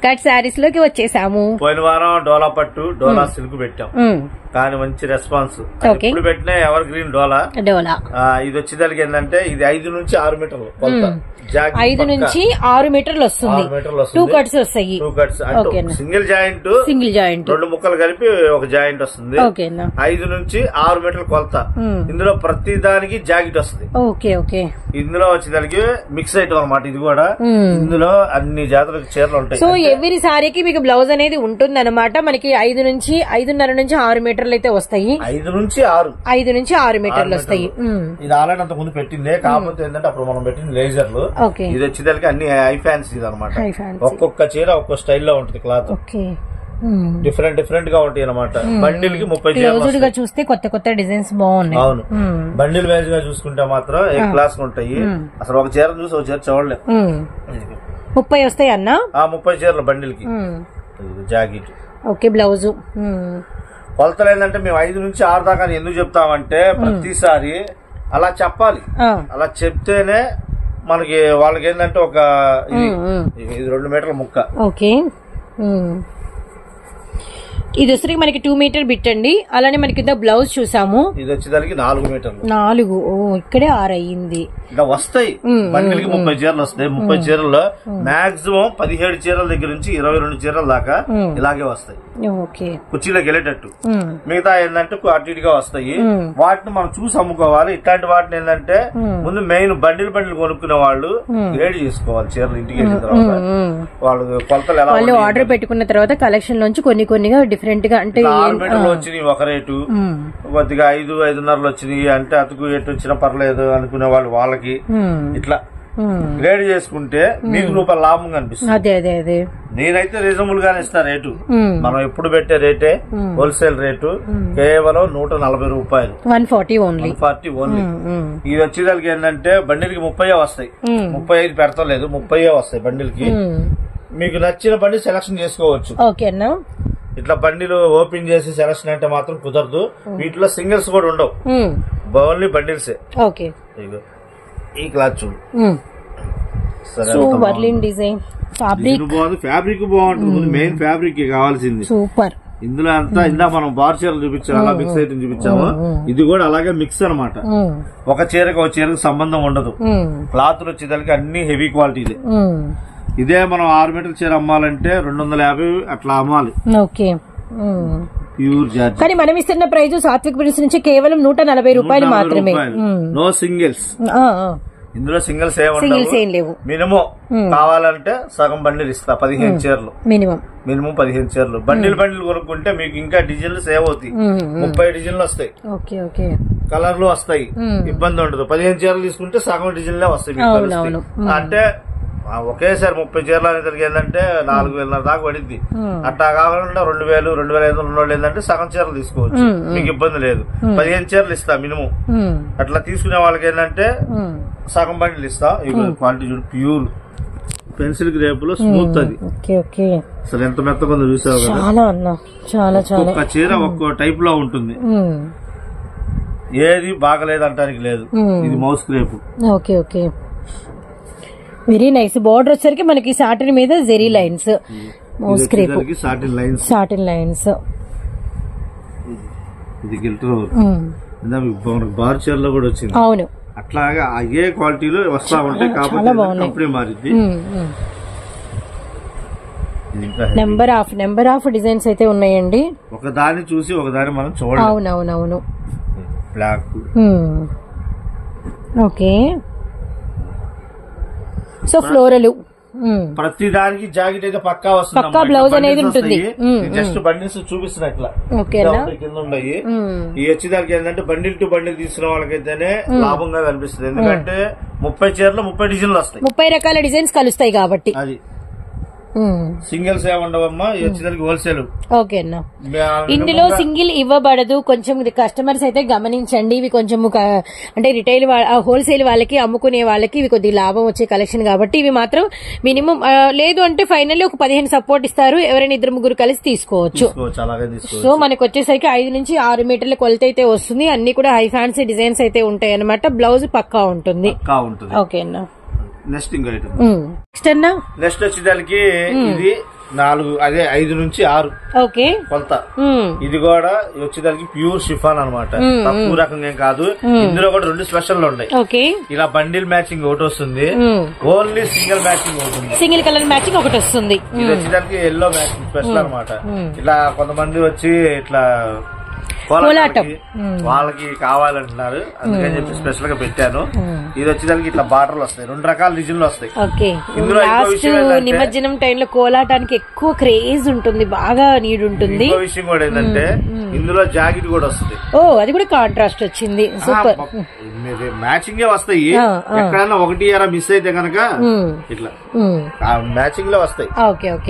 కట్ శారీస్ లోకి వచ్చేసాము. పోయిన వారం డోలా పట్టు, డోలా సిల్క్ పెట్టాం, కానీ మంచి రెస్పాన్స్. ఇప్పుడు పెట్టిన ఎవర్ గ్రీన్ డోలా. ఇది వచ్చేదానికి ఏంటంటే ఇది 5 నుంచి 6 మీటర్లు కొలత. జాకెట్ 5 నుంచి 6 మీటర్లు వస్తుంది. 2 కట్స్ వస్తాయి. 2 కట్స్ సింగిల్ జాయింట్ 2 ముక్కలు కలిపి ఒక జాయింట్ వస్తుంది. 5 నుంచి 6 మీటర్ల కొలత. ఇందులో ప్రతి దానికి జాకెట్ వస్తుంది. ఇందులో వచ్చేదానికి మిక్స్ ఐటమ్ అన్నమాట. ఇది కూడా ఇందులో అన్ని జాతుల చీరలు ఉంటాయి. సో ఎవ్రీ సారీకి మీకు బ్లౌజ్ అనేది ఉంటుంది అనమాట. మనకి 5 నుంచి 5.5 నుంచి 6 మీటర్లు అయితే వస్తాయి. 5 నుంచి 6 మీటర్లు వస్తాయి. ఇది ఆల్రెడీ అంత ముందు పెట్టిందే, కాకపోతే ఏంటంటే అప్పుడు మనం పెట్టింది లేజర్లు. ఇది వచ్చేదానికి అన్ని హై ఫ్యాన్సీ అనమాట. ఒక్కొక్క చీర ఒక్కొక్క స్టైల్లో ఉంటుంది. క్లాత్ డిఫరెంట్ గా ఉంటాయి అనమాట. బండిల్ కి 30 చీరలు చూస్తే కొత్త డిజైన్స్ బాగున్నాయి. అవును, బండిల్ వైజ్ గా చూసుకుంటే మాత్రం ఏ క్లాస్ ఉంటాయి. అసలు ఒక చీర చూసి ఒక చీర చూడలేదు. 30 వస్తాయి అన్న. 30 చీరలు బండిల్ కి జాకెట్. బ్లౌజ్ కొలతలు ఏంటంటే మేము 5 నుంచి 6 దాకా ఎందుకు చెప్తామంటే ప్రతిసారి అలా చెప్పాలి. అలా చెప్తేనే మనకి వాళ్ళకి ఏంటంటే ఒక ఇది 2 మీటర్ల ముక్క. ఇది వచ్చరికి మనకి 2 మీటర్ బిట్ అండి. అలానే మనకి బ్లౌజ్ చూసాము. ఇది వచ్చేదానికి 4 మీటర్లు. 4 ఇక్కడే 6 అయ్యింది. ఇలా వస్తాయి. బండిల్కి 30 చీరలు వస్తాయి. 30 చీరల్లో మాక్సిమం 17 చీరల దగ్గర నుంచి 22 చీరల దాకా ఇలాగే వస్తాయి. కుర్చీలోకి వెళ్ళేటట్టు. మిగతా ఏంటంటే అటు ఇటుగా వస్తాయి. వాటిని మనం చూసి అమ్ముకోవాలి. ఇట్లాంటి వాటిని ఏంటంటే ముందు మెయిన్ బండిల్ కొనుక్కునే వాళ్ళు గ్రేడ్ చేసుకోవాలి. చీరలు ఇంటికి వెళ్ళిన తర్వాత వాళ్ళు కొలతలు ఎలా ఆర్డర్ పెట్టుకున్న తర్వాత కలెక్షన్ లోంచి కొన్నిగా డిఫరెంట్ గా అంటే 6 మీటర్లు వచ్చినాయి ఒక రేటు, కొద్దిగా 5.5 వచ్చినాయి అంటే అతుకు ఎటు వచ్చినా పర్లేదు అనుకునే వాళ్ళు వాళ్ళకి ఇట్లా గ్రేడ్ చేసుకుంటే మీకు రూపాయల లాభం కనిపిస్తుంది. నేనైతే రీజనబుల్ గానే ఇస్తా రేటు. మనం ఎప్పుడు పెట్టే రేటే హోల్సేల్ రేటు కేవలం 140 రూపాయలు. 140 ఓన్లీ. ఇది వచ్చేదానికి ఏంటంటే బండిల్కి 30 వస్తాయి. 35 పెడతలేదు, 30 వస్తాయి బండిల్కి. మీకు నచ్చిన బండి సెలక్షన్ చేసుకోవచ్చు. ఇట్లా బండిలు ఓపెన్ చేసి సెలక్షన్ అంటే మాత్రం కుదరదు. వీటిలో సింగిల్స్ కూడా ఉండవు, ఓన్లీ బండిల్సే. ఈ క్లాత్ చూడు, డిజైన్ బాగుంది. ఫ్యాబ్రిక్ బాగుంటుంది. మెయిన్ ఫ్యాబ్రిక్ కావాల్సింది. సూపర్. ఇందులో అంతా ఇందా మనం బార్ చీరలు చూపించాము, అలా మిక్స్ ఐటమ్ చూపించాము. ఇది కూడా అలాగే మిక్స్ అనమాట. ఒక చీరకు ఒక చీరకు సంబంధం ఉండదు. క్లాత్ వచ్చేదానికి అన్ని హెవీ క్వాలిటీదే. ఇదే మనం 6 మీటర్ల చీర అమ్మాలంటే 250 అట్లా అమ్మాలి. Pure georgette. కానీ మనం ఇస్తున్న ప్రైస్ సాత్విక్ ప్రింట్స్ నుంచి కేవలం 140 రూపాయలు మాత్రమే. No singles. ఇందులో సింగిల్స్ ఏం లేవు. మినిమం కావాలంటే సగం బండిల్ ఇస్తా. 15 చీరలు మినిమం 15 చీరలు. బండిల్ కొనుక్కుంటే మీకు ఇంకా డిజైన్లు సేవ్ అవుతాయి. 30 డిజైన్లు వస్తాయి. కలర్లు వస్తాయి, ఇబ్బంది ఉండదు. 15 చీరలు తీసుకుంటే సగం డిజైన్లే వస్తాయి. అంటే ఒకేసారి 30 చీరలు అనేసరికి ఏంటంటే 4,500 దాకా పడింది. అట్లా కాకుండా 2,000, 2,500 ఉన్నోళ్ళు ఏంటంటే సగం చీరలు తీసుకోవచ్చు, మీకు ఇబ్బంది లేదు. 15 చీరలు ఇస్తా మినిమం. అట్లా తీసుకునే వాళ్ళకి ఏంటంటే సగం బండిలు ఇస్తా. క్వాలిటీ చూడు, ప్యూర్ పెన్సిల్ గ్రేపులో స్మూత్. అది అసలు ఎంత మెత్తగా చూసావు కదా. ఒక్క చీర ఒక్కో టైప్ లో ఉంటుంది. ఏది బాగలేదు అంటానికి లేదు. ఇది mouse crepe. Very nice. Border వచ్చేసరికి మనకి సాటిన్ మీద zari lines, mouse crepe, satin lines. ఇది గిల్టర్ బార్ చీరలో కూడా వచ్చింది. అవును, అట్లాగా అయ్యే క్వాలిటీలో వస్తా ఉంటాయి. కాబట్టి కంపెనీ మారింది. నెంబర్ ఆఫ్ డిజైన్స్ అయితే ఉన్నాయండి. ఒక దాన్ని చూసి ఒక దాన్ని మనం చూడాలి. అవునవునవును. బ్లాక్. ఓకే. సో ఫ్లోరల్ ప్రతి దానికి జాకెట్ అయితే పక్కా వస్తుంది. పక్కా బ్లౌజ్ అనేది ఉంటుంది. జస్ట్ బండిల్స్ చూపిస్తున్నట్లా కింద ఉన్నాయి. ఈ వచ్చేదానికి ఏంటంటే బండిల్ టు బండిల్ తీసుకున్న వాళ్ళకైతేనే లాభంగా కనిపిస్తుంది. ఎందుకంటే 30 చీరలు 30 డిజైన్లు వస్తాయి. 30 రకాల డిజైన్స్ కలుస్తాయి కాబట్టి. అది సింగిల్స్ ఏముండవమ్మా. వచ్చేదానికి హోల్సేల్. ఓకే అన్న. ఇందులో సింగిల్ ఇవ్వబడదు. కొంచెం కస్టమర్స్ అయితే గమనించండి. ఇవి కొంచెం అంటే రిటైల్ హోల్సేల్ వాళ్ళకి అమ్ముకునే వాళ్ళకి ఇవి కొద్దిగా లాభం వచ్చే కలెక్షన్ కాబట్టి ఇవి మాత్రం మినిమం. లేదు అంటే ఫైనల్లీ ఒక 15 సపోర్ట్ ఇస్తారు. ఎవరైనా 2-3 కలిసి తీసుకోవచ్చు. సో మనకు వచ్చేసరికి 5 నుంచి 6 మీటర్ల కొలత అయితే వస్తుంది. అన్ని కూడా హై ఫ్యాన్సీ డిజైన్స్ అయితే ఉంటాయి అనమాట. బ్లౌజ్ పక్కా ఉంటుంది. ఓకే అన్న. నెక్స్ట్ ఇంకా నెక్స్ట్ అన్న నెక్స్ట్ వచ్చేదానికి ఇది అదే 5 నుంచి 6 ఓకే కొలత. ఇది కూడా వచ్చేదానికి ప్యూర్ షిఫాన్ అనమాట, తక్కువ రకంగా ఏం కాదు. ఇందులో కూడా 2 స్పెషల్ ఉన్నాయి. ఇలా బండిల్ మ్యాచింగ్ ఒకటి వస్తుంది, ఓన్లీ సింగిల్ మ్యాచింగ్ ఒకటి, సింగిల్ కలర్ మ్యాచింగ్ ఒకటి వస్తుంది. ఇది వచ్చేదానికి ఎల్లో మ్యాచింగ్ స్పెషల్ అనమాట. ఇలా కొంతమంది వచ్చి ఇట్లా కోలాటం వాళ్ళకి కావాలంటున్నారు, అందుకని చెప్పి స్పెషల్ గా పెట్టాను. ఇది వచ్చేదానికి ఇట్లా బార్డర్లు వస్తాయి, 2 రకాల డిజైన్లు వస్తాయి. ఇందులో నిమజ్జనం టైంలో కోలాటానికి ఎక్కువ క్రేజ్ ఉంటుంది, బాగా నీడ్ ఉంటుంది. ఇంకో విషయం కూడా ఏంటంటే ఇందులో జాకెట్ కూడా వస్తుంది. అది కూడా కాంట్రాస్ట్ వచ్చింది, సూపర్. మ్యాచింగ్ వస్తాయి, ఎక్కడైనా 1 మిస్ అయితే కనుక ఇట్లా మ్యాచింగ్ లో వస్తాయి,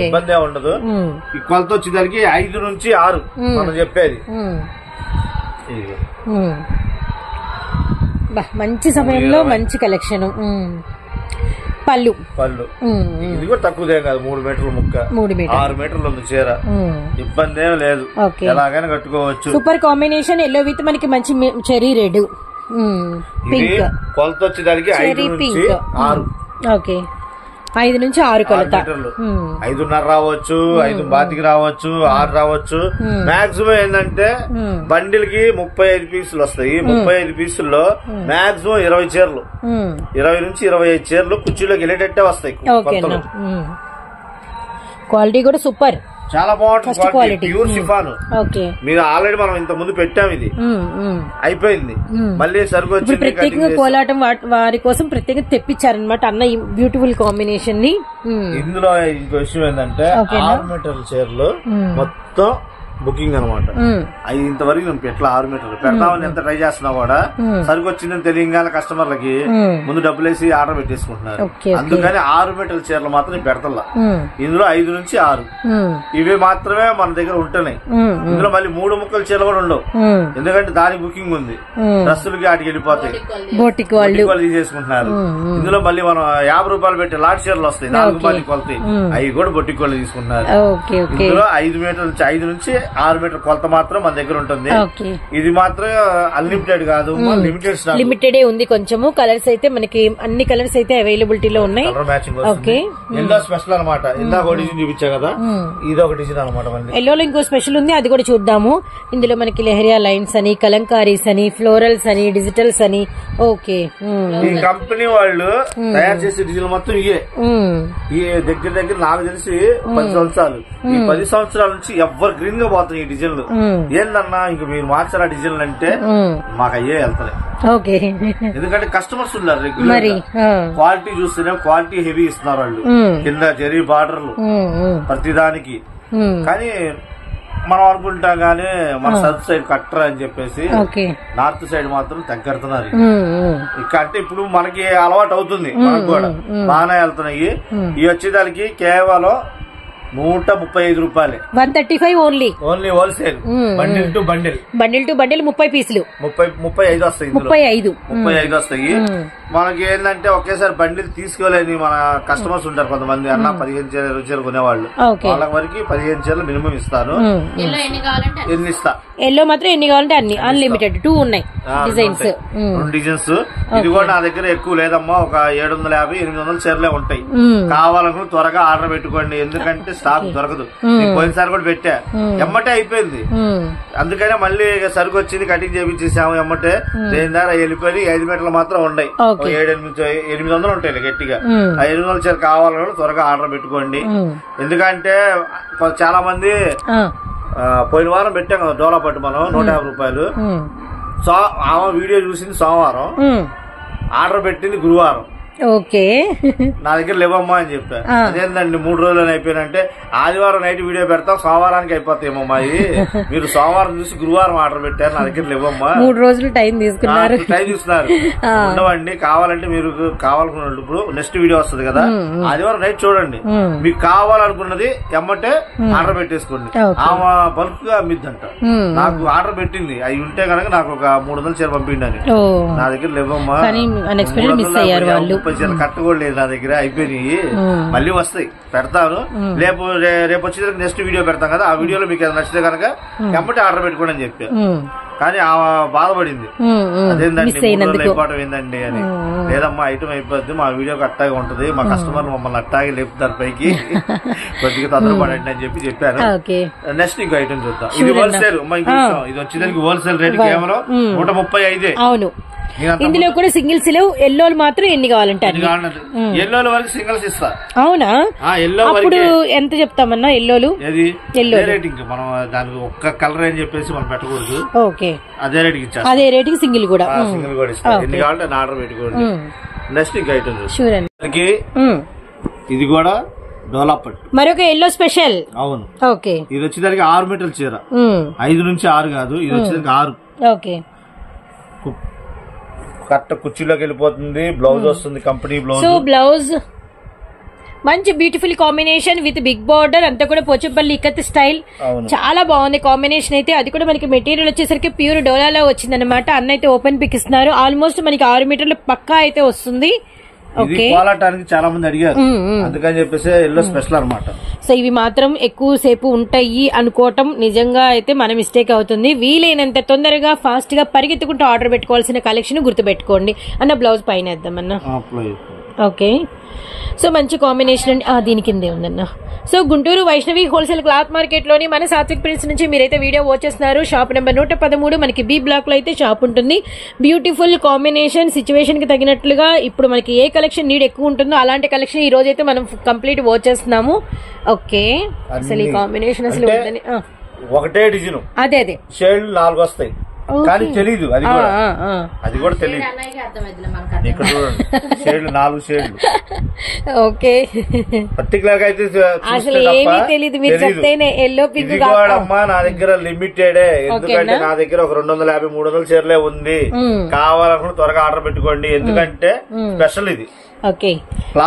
ఇబ్బంది ఉండదు. ఈ కొలత వచ్చేదానికి 5 నుంచి 6 మనం చెప్పేది. మంచి సమయంలో మంచి కలెక్షన్. పళ్ళు ఇది కూడా తక్కువదే కాదు, 3 మీటర్ల ముక్క, 6 మీటర్లు ఉంది చీర, ఇబ్బంది ఏం లేదు, ఎలాగైనా కట్టుకోవచ్చు. సూపర్ కాంబినేషన్, ఎల్లో విత్ మనకి మంచి చెరీ రెడ్, పింక్. కొలత వచ్చేదానికి 5 నుంచి 6. ఓకే, 5 నుంచి 6 కొలత. 5.5 రావచ్చు, 5.25 రావచ్చు, 6 రావచ్చు. మాక్సిమం ఏంటంటే బండిల్ కి 35 పీసులు వస్తాయి. 35 పీసుల్లో మాక్సిమం 20 చీరలు, 20 నుంచి 25 చీరలు కుర్చీలోకి వెళ్ళేటట్టే వస్తాయి. క్వాలిటీ కూడా సూపర్, చాలా బాగుంటుంది క్వాలిటీ, ప్యూర్ షిఫాన్. మీరు ఆల్రెడీ మనం ఇంత ముందు పెట్టాం, ఇది అయిపోయింది, మళ్ళీ సరుకు వచ్చి ప్రత్యేకంగా కోలాటం వారి కోసం ప్రత్యేకంగా తెప్పించారనమాట అన్న ఈ బ్యూటిఫుల్ కాంబినేషన్ ని. ఇందులో ఇంకో విషయం ఏంటంటే 6 మీటర్ల చీరలు మొత్తం బుకింగ్ అనమాట. అవి ఇంతవరకు నేను ఎట్లా 6 మీటర్లు పెడతామని ఎంత ట్రై చేస్తున్నా కూడా సరుకు వచ్చిందని తెలియగానే కస్టమర్లకి ముందు డబ్బులు వేసి ఆర్డర్ పెట్టేసుకుంటున్నారు. అందుకని 6 మీటర్ల చీరలు మాత్రం పెడతల్లా. ఇందులో 5 నుంచి 6 ఇవి మాత్రమే మన దగ్గర ఉంటున్నాయి. ఇందులో మళ్ళీ 3 ముక్కల చీరలు కూడా ఉండవు, ఎందుకంటే దానికి బుకింగ్ ఉంది. డ్రెస్సులకి వాటికి వెళ్ళిపోతాయి, వాళ్ళు తీసేసుకుంటున్నారు. ఇందులో మళ్ళీ మనం 50 రూపాయలు పెట్టి లాట్ చీరలు వస్తాయి, 4 రూపాయలు కొలతాయి, అవి కూడా బొట్టి కోళ్ళు తీసుకుంటున్నారు. ఇందులో 5 నుంచి 6 మీటర్ కొలత మాత్రం మన దగ్గర ఉంటుంది. ఇది మాత్రం అన్లిమిటెడ్ కాదు, లిమిటెడ్ స్టాక్, లిమిటెడ్ ఉంది. కొంచెము కలర్స్ అయితే మనకి అన్ని కలర్స్ అయితే అవైలబిలిటీలో ఉన్నాయి. ఎల్లో స్పెషల్ అనమాట, ఇందాక ఒక డిజైన్ చూపించా కదా, ఇది ఒక డిజైన్ అనమాట. ఎల్లోలో ఇంకో స్పెషల్ ఉంది, అది కూడా చూద్దాము. ఇందులో మనకి లెహరియా లైన్స్ అని, కలంకారీస్ అని, ఫ్లోరల్స్ అని, డిజిటల్స్ అని. ఓకే, ఈ కంపెనీ వాళ్ళు తయారు చేసే డిజైన్ మొత్తం ఇవే. ఈ దగ్గర దగ్గర నాకు తెలిసి 10 సంవత్సరాలు, ఈ 10 సంవత్సరాల నుంచి ఎవరు గ్రీన్ గా పోతాయి ఈ డిజైన్లు. ఏందన్నా ఇంక మీరు మార్చారా డిజైన్లు అంటే మాకు అయ్యే వెళ్తాయి. ఎందుకంటే కస్టమర్స్ ఉన్నారు రెగ్యులర్, క్వాలిటీ చూస్తేనే క్వాలిటీ హెవీ ఇస్తున్నారు వాళ్ళు, కింద జరీ బార్డర్లు ప్రతిదానికి. కానీ మనం అనుకుంటాం గానీ మన సౌత్ సైడ్ కట్టరా అని చెప్పేసి నార్త్ సైడ్ మాత్రం తగ్గడుతున్నారు. ఇక్కడ అంటే ఇప్పుడు మనకి అలవాటు అవుతుంది, మనకు కూడా బాగానే వెళ్తున్నాయి. ఇవి వచ్చేదానికి కేవలం 135 రూపాయలు, 135 only wholesale. Bundle to bundle 30 పీసులు 35 వస్తాయి. 35 వస్తాయి. మనకి ఏంటంటే ఒకేసారి బండిల్ తీసుకోలేని మన కస్టమర్స్ ఉంటారు కొంతమంది, అన్న 15 చీరలు 20 చీరలు కొనేవాళ్ళు, వాళ్ళ వరకు 15 చీరలు మినిమం ఇస్తాను. ఎన్ని ఇస్తా, ఎల్లో మాత్రం ఎన్ని కావాలంటే అన్ని, అన్లిమిటెడ్ 2 ఉన్నాయి డిజైన్స్, 2 డిజైన్స్. ఇది కూడా నా దగ్గర ఎక్కువ లేదమ్మా, ఒక 750-800 చీరలే ఉంటాయి. కావాలనుకుని త్వరగా ఆర్డర్ పెట్టుకోండి, ఎందుకంటే స్టాక్ దొరకదు. పోయినసారి కూడా పెట్టా, ఎమ్మటే అయిపోయింది. అందుకనే మళ్ళీ సరుకు వచ్చింది, కటింగ్ చేపించేసాము ఎమ్మటే. దేని ద్వారా వెళ్ళిపోయి 5 మీటర్లు మాత్రం ఉన్నాయి, 700-800 ఉంటాయి గట్టిగా. ఆ 800 చీర కావాలని త్వరగా ఆర్డర్ పెట్టుకోండి. ఎందుకంటే చాలా మంది పోయిన వారం పెట్టాం కదా డోలా పట్టు మనం 150 రూపాయలు. ఆమె వీడియో చూసింది సోమవారం, ఆర్డర్ పెట్టింది గురువారం. ఓకే, నా దగ్గర లేవమ్మా అని చెప్పా. అదేంటండి 3 రోజులు అయిపోయినంటే ఆదివారం నైట్ వీడియో పెడతాం, సోమవారానికి అయిపోతాయేమమ్మా. మీరు సోమవారం చూసి గురువారం ఆర్డర్ పెట్టారు, నా దగ్గర లేవమ్మా. 3 రోజులు టైం తీసుకున్నారు. ఉండవండి, కావాలంటే మీరు కావాలనుకున్నప్పుడు ఇప్పుడు నెక్స్ట్ వీడియో వస్తుంది కదా, ఆదివారం నైట్ చూడండి. మీకు కావాలనుకున్నది ఎమ్మటే ఆర్డర్ పెట్టేసుకోండి. ఆమె బల్క్ గా అమ్మిద్దంట, నాకు ఆర్డర్ పెట్టింది. అవి ఉంటే కనుక నాకు ఒక 300 చీర పంపిండి అని. నా దగ్గర లేవమ్మా, 30 చీరలు కట్టుకోలేదు నా దగ్గర, అయిపోయినాయి. మళ్ళీ వస్తాయి, పెడతాను. రేపు వచ్చేసరికి నెక్స్ట్ వీడియో పెడతాం కదా, ఆ వీడియోలో మీకు నచ్చితే కనుక ఎమ్మటే ఆర్డర్ పెట్టుకోండి అని చెప్పా. కానీ ఆ బాధపడింది, అదేందండి 3 రోజులు అయిపోవటం ఏందండి అని. లేదమ్మా ఐటమ్ అయిపోద్ది, మా వీడియో అట్టాగే ఉంటది, మా కస్టమర్ మమ్మల్ని అట్టాగే లేపుతారు పైకి, కొద్దిగా తొందరపడండి అని చెప్పాను. నెక్స్ట్ ఇంకో ఐటమ్ చూద్దాం. ఇది హోల్సేల్, ఇది వచ్చేదానికి హోల్సేల్ రేట్ కేవలం 135. అవును, ఇందులో కూడా సింగిల్స్ లేవు. ఎల్లోలు మాత్రం ఎన్ని కావాలంటే ఎల్లోల వరకు సింగిల్స్ ఇస్తా. అవునా, అప్పుడు ఎంత చెప్తామన్నా ఎల్లోలు? ఎల్లో రేట్ ఇంకా మనం దానికి ఒక్క కలర్ అని చెప్పేసి మనం పెట్టకూడదు. ఓకే, అదే రేట్ ఇచ్చా, అదే రేట్ కి సింగిల్ కూడా ఇస్తా. ఎన్ని కావాలంటే ఆర్డర్ పెట్టుకోండి. నెక్స్ట్ ఇంకా ఐటమ్ చూడండి, ఇది కూడా డోలా పట్టు, మరొక ఎల్లో స్పెషల్. అవును, ఓకే. ఇది వచ్చేదానికి 6 మీటర్ల చీర, 5 నుంచి 6 కాదు, ఇది వచ్చేదానికి 6. ఓకే, కరెక్ట్ కుర్చీలోకి వెళ్ళిపోతుంది. బ్లౌజ్ వస్తుంది, కంపెనీ బ్లౌజ్. సో బ్లౌజ్ మంచి beautiful combination with big border, అంతా కూడా పోచంపల్లి ఇక్కత్ స్టైల్, చాలా బాగుంది కాంబినేషన్ అయితే. అది కూడా మనకి మెటీరియల్ వచ్చేసరికి ప్యూర్ డోలాలో వచ్చింది అనమాట. అన్న అయితే ఓపెన్ పిక్ ఇస్తున్నారు. ఆల్మోస్ట్ మనకి 6 మీటర్లు పక్కా అయితే వస్తుంది. చాలా మంది అడిగారు, అందుకని చెప్పేసి ఎల్లో స్పెషల్ అనమాట. సో ఇవి మాత్రం ఎక్కువ సేపు ఉంటాయి అనుకోవటం నిజంగా అయితే మన మిస్టేక్ అవుతుంది. వీలైనంత తొందరగా ఫాస్ట్ గా పరిగెత్తుకుంటూ ఆర్డర్ పెట్టుకోవాల్సిన కలెక్షన్ గుర్తుపెట్టుకోండి అన్న. బ్లౌజ్ పైన వేద్దామన్నా. ఓకే, సో మంచి కాంబినేషన్ అండి. దీని కిందే ఉందన్న. So Guntur Vaishnavi wholesale cloth market లోని మన సాత్విక్ ప్రింట్స్ నుంచి మీరైతే వీడియో వాచ్ చేస్తున్నారు. షాప్ నెంబర్ 113, మనకి బి బ్లాక్ లో అయితే షాప్ ఉంటుంది. బ్యూటిఫుల్ కాంబినేషన్, సిచ్యువేషన్ కి తగినట్లుగా ఇప్పుడు మనకి ఏ కలెక్షన్ నీడ్ ఎక్కువ ఉంటుందో అలాంటి కలెక్షన్ ఈ రోజు అయితే మనం కంప్లీట్ వాచ్ చేస్తున్నాము. ఓకే, అసలు ఈ కాంబినేషన్ అసలు ఒకటే డిజైన్, అదే అదే షేడ్ 4 వస్తాయి కానీ తెలీదు, అది కూడా తెలియదు. ఇక్కడ చూడండి, షేడ్లు 4 షేడ్లు. ఓకే, పర్టికులర్ గా అయితే అసలు ఏమీ తెలీదు, మీరు చెప్తేనే ఎల్లో పింక్. ఇది కూడా అమ్మా నా దగ్గర లిమిటెడ్, ఎందుకంటే నా దగ్గర ఒక 250, 300 చీరలే ఉంది. కావాలనుకుంటే త్వరగా ఆర్డర్ పెట్టుకోండి, ఎందుకంటే స్పెషల్ ఇది. Okay,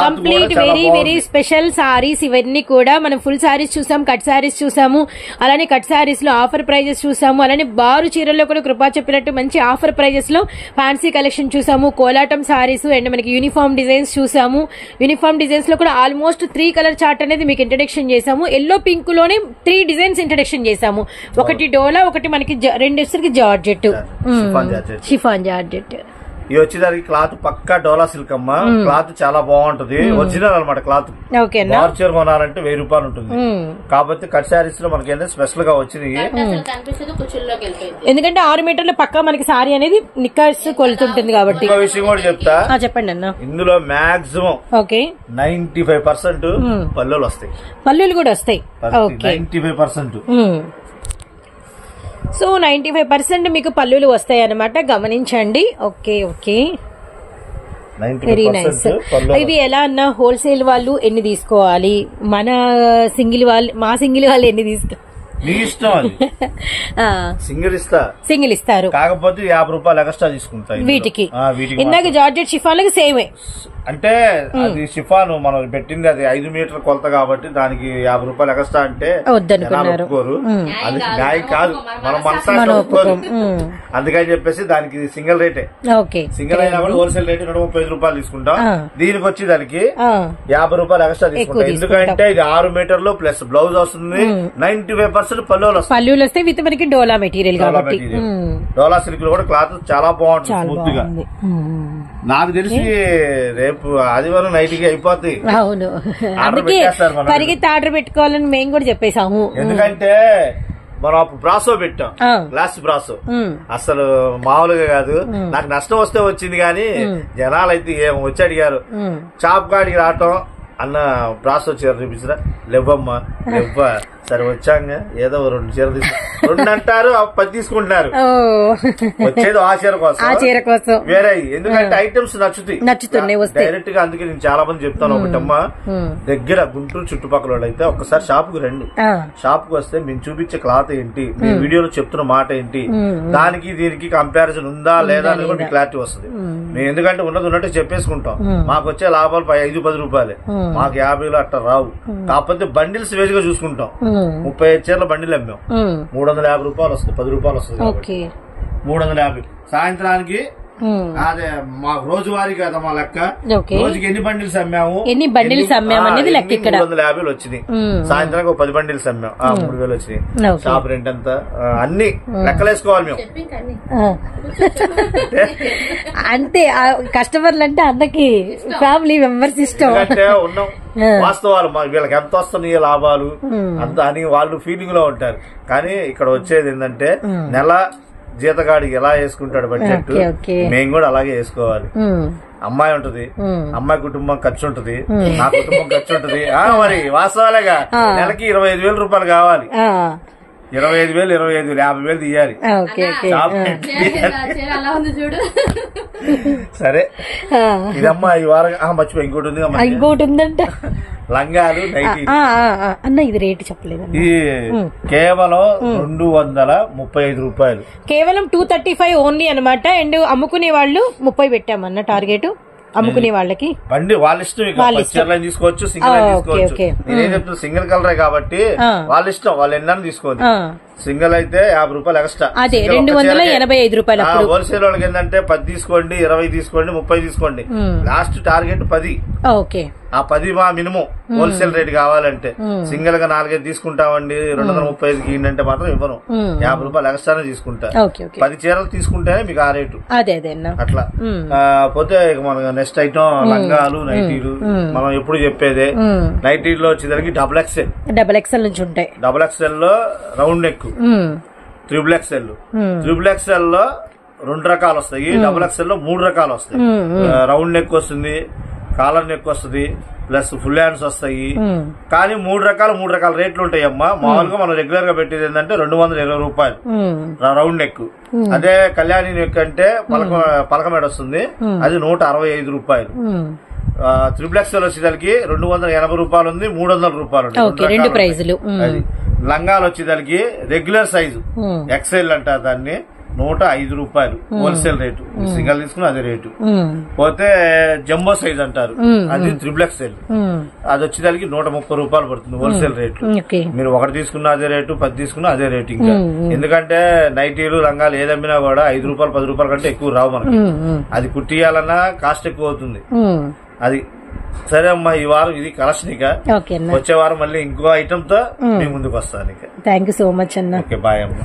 complete very very special saris ఇవన్నీ కూడా. మనం ఫుల్ సారీస్ చూసాం, కట్ సారీస్ చూసాము, అలానే కట్ సారీస్ లో ఆఫర్ ప్రైజెస్ చూసాము, అలానే బారు చీరల్లో కూడా కృపా చెప్పినట్టు మంచి ఆఫర్ ప్రైజెస్ లో ఫ్యాన్సీ కలెక్షన్ చూసాము, కోలాటం సారీస్ అండ్ మనకి యూనిఫామ్ డిజైన్స్ చూసాము. యూనిఫామ్ డిజైన్స్ లో కూడా ఆల్మోస్ట్ 3 కలర్ చార్ట్ అనేది మీకు ఇంట్రడక్షన్ చేసాము. ఎల్లో పింక్ లోనే 3 డిజైన్స్ ఇంట్రడక్షన్ చేసాము. ఒకటి డోలా, ఒకటి మనకి 2 జార్జెట్, షిఫాన్ జార్జెట్. ఇది వచ్చేదానికి క్లాత్ పక్కా డోలా సిల్క్ అమ్మా. క్లాత్ చాలా బాగుంటది, ఒరిజినల్ అనమాట క్లాత్. చీర కొనాలంటే 1000 రూపాయలు ఉంటుంది. కాబట్టి కట్ శారీస్ లో మనకి స్పెషల్ గా వచ్చినాయి, ఎందుకంటే 6 మీటర్ల పక్కా మనకి సారీ అనేది నిక్కర్స్ కొలుతుంటుంది కాబట్టి. ఇంకో విషయం కూడా చెప్తా, చెప్పండి అన్న. ఇందులో మాక్సిమం 95% పల్లెలు వస్తాయి, పల్లెలు కూడా వస్తాయి. 95%. సో 95% మీకు పల్లులు వస్తాయి అన్నమాట, గమనించండి. Okay okay, very nice. ఇవి ఎలా అన్నా హోల్సేల్ వాళ్ళు ఎన్ని తీసుకోవాలి, మన సింగిల్ వాళ్ళు, మా సింగిల్ వాళ్ళు ఎన్ని తీసుకోవాలి, మీ ఇష్టం. అది సింగిల్ ఇస్తారు, కాకపోతే 50 రూపాయలు ఎక్స్ట్రా తీసుకుంటాయి వీటికి. ఇందాక జార్జెట్ షిఫాన్లకి సేమే, అంటే అది షిఫాన్ మనం పెట్టింది అది 5 మీటర్ కొలత కాబట్టి దానికి 50 రూపాయలు ఎక్స్ట్రా అంటే ఒప్పుకోరు. అది న్యాయం కాదు, మనం మనసాన్ని ఒప్పుకోరు. అందుకని చెప్పేసి దానికి సింగిల్ రేటే. సింగిల్ అయినా కూడా హోల్సేల్ రేట్ 135 రూపాయలు తీసుకుంటాం. దీనికి వచ్చి దానికి 50 రూపాయలు ఎక్స్ట్రా తీసుకుంటాం, ఎందుకంటే ఇది 6 మీటర్లు ప్లస్ బ్లౌజ్ వస్తుంది. 95% పల్లులు వస్తాయి విత్ మనకి డోలా మెటీరియల్ కాబట్టి. డోలా సిల్క్ లో కూడా క్లాత్ చాలా బాగుంటుంది, స్మూత్ గా. నాకు తెలిసి రేపు ఆదివారం నైట్ కి అయిపోతాయి. అవును, పరిగెత్తి ఆర్డర్ పెట్టుకోవాలని మేము కూడా చెప్పేసాము. ఎందుకంటే మనం అప్పుడు బ్రాసో పెట్టాం, గ్లాస్ బ్రాసో, అసలు మామూలుగా కాదు. నాకు నష్టం వస్తే వచ్చింది, కానీ జనాలు అయితే ఏం వచ్చి అడిగారు. షాప్ కాడికి రావటం, అన్న బ్రాసో చీర చూపించరా, లేవ్వమ్మా లేవ్వ, సరే వచ్చాక ఏదో 2 చీర తీసుకు 2 అంటారు, 10 తీసుకుంటున్నారు. వచ్చేది ఆ చీర కోసం వేరే, ఎందుకంటే ఐటమ్స్ నచ్చుతున్నాయి డైరెక్ట్ గా. అందుకే నేను చాలా మంది చెప్తాను, ఒకటమ్మా దగ్గర గుంటూరు చుట్టుపక్కల వాళ్ళు అయితే ఒక్కసారి షాప్ కు రండి. షాప్ కు వస్తే మేము చూపించే క్లాత్ ఏంటి, మీ వీడియోలో చెప్తున్న మాట ఏంటి, దానికి దీనికి కంపారిజన్ ఉందా లేదా అనేది కూడా మీకు క్లారిటీ వస్తుంది. మేము ఎందుకంటే ఉన్నట్టు చెప్పేసుకుంటాం. మాకు వచ్చే లాభాలు 5-10 రూపాయలే, మాకు 50లో అట్లా రావు. కాకపోతే బండిల్స్ వేజ్ గా చూసుకుంటాం. 35 చీరల బండిలు అమ్మాం, 350 రూపాయలు వస్తుంది, 10 రూపాయలు వస్తుంది కాబట్టి 350. సాయంత్రానికి అదే మా రోజువారీ కదా మా లెక్క. రోజుకి ఎన్ని బండిల్స్ అమ్మాము, అనేది లెక్క. ఇక్కడ 350 వచ్చినాయి. సాయంత్రం 10 బండిల్స్ అమ్మాం, 3000 వచ్చినాయి. షాప్ రెంట్ అంతా అన్ని లెక్కలేసుకోవాలి మేము. అంతే, కస్టమర్లు అంటే అన్నకి ఫ్యామిలీ మెంబర్స్ ఇష్టం. అంటే ఉన్నాం వాస్తవాలు, వీళ్ళకి ఎంత వస్తున్నాయి లాభాలు అంత అని వాళ్ళు ఫీలింగ్ లో ఉంటారు. కానీ ఇక్కడ వచ్చేది ఏంటంటే నెల జీతగాడికి ఎలా వేసుకుంటాడు బడ్జెట్, మేము కూడా అలాగే వేసుకోవాలి. అమ్మాయి ఉంటది, అమ్మాయి కుటుంబం ఖర్చు ఉంటది, నా కుటుంబం ఖర్చు ఉంటది. మరి వాస్తవాలేగా నెలకి 25,000 రూపాయలు కావాలి. 25,000 25,000 50,000 తీయాలి. సరే ఇదమ్మా ఈ వారం మర్చిపోయి ఇంకోటి ఉందంట, లంగాలు నైటీ అన్న. ఇది రేటు చెప్పలేదు, ఇది కేవలం 235 రూపాయలు, కేవలం 235 ఓన్లీ అనమాట. అండ్ అమ్ముకునే వాళ్ళు 30 పెట్టామన్న టార్గెట్. అమ్ముకునే వాళ్ళకి బండి వాళ్ళ ఇష్టం, తీసుకోవచ్చు, సింగిల్ తీసుకోవచ్చు. నేనేం చెప్తున్నా సింగిల్ కలరే కాబట్టి వాళ్ళ ఇష్టం, వాళ్ళు ఎన్న తీసుకోండి. సింగిల్ అయితే 50 రూపాయలు ఎక్స్ట్రా, అదే 285 రూపాయలు. హోల్సేల్ వాళ్ళకి ఏంటంటే 10 తీసుకోండి, 20 తీసుకోండి, 30 తీసుకోండి. Last target 10. ఓకే, ఆ 10 మా మినిమం హోల్సేల్ రేట్ కావాలంటే. సింగిల్ గా 4 తీసుకుంటామండి 235కి అంటే మాత్రం ఇవ్వను, 50 రూపాయలు ఎక్స్ట్రానే తీసుకుంటా. 10 చీరలు తీసుకుంటేనే మీకు ఆ రేటు. అట్లా పోతే మన నెక్స్ట్ ఐటమ్ లంగాలు నైటీలు. మనం ఎప్పుడు చెప్పేదే నైటీలో వచ్చేసరికి డబుల్ ఎక్స్ఎల్ నుంచి ఉంటాయి. డబుల్ ఎక్స్ఎల్ లో రౌండ్ నెక్, త్రిబుల్ ఎక్స్ఎల్ లో 2 రకాలు వస్తాయి, డబుల్ ఎక్స్ఎల్ లో 3 రకాలు వస్తాయి. రౌండ్ నెక్ వస్తుంది, కాలర్ నెక్ వస్తుంది, ప్లస్ ఫుల్ హ్యాండ్స్ వస్తాయి. కానీ 3 రకాల రేట్లు ఉంటాయి అమ్మా. మామూలుగా మనం రెగ్యులర్ గా పెట్టేది ఏంటంటే 220 రూపాయలు రౌండ్ నెక్. అదే కళ్యాణి నెక్ అంటే పలకమేడ వస్తుంది, అది 165 రూపాయలు. త్రిబుల్ ఎక్స్ఎల్ వచ్చేదానికి 280 రూపాయలు ఉంది, 300 రూపాయలు ఉంది. అది లంగాలు వచ్చేదానికి రెగ్యులర్ సైజు ఎక్స్ఎల్ అంటారు దాన్ని, 105 రూపాయలు హోల్సేల్ రేటు. సింగల్ తీసుకుని అదే రేటు. పోతే జంబో సైజ్ అంటారు, అది త్రిబుల్ ఎక్స్ఎల్, అది వచ్చేదానికి 130 రూపాయలు పడుతుంది హోల్సేల్ రేటు. మీరు 1 తీసుకున్న అదే రేటు, 10 తీసుకున్న అదే రేటు. ఇంకా ఎందుకంటే నైటీలు లంగాలు ఏదమ్మినా కూడా 5 రూపాయలు 10 రూపాయల కంటే ఎక్కువ రావు మనకి. అది కుట్టియాలన్నా కాస్ట్ ఎక్కువ అవుతుంది. అది సరే అమ్మా, ఈ వారం ఇది కలెక్షన్. ఇక వచ్చే వారం మళ్ళీ ఇంకో ఐటమ్ తో మీ ముందుకు వస్తాను. థ్యాంక్ యూ సో మచ్ అన్న. ఓకే, బాయ్ అమ్మా.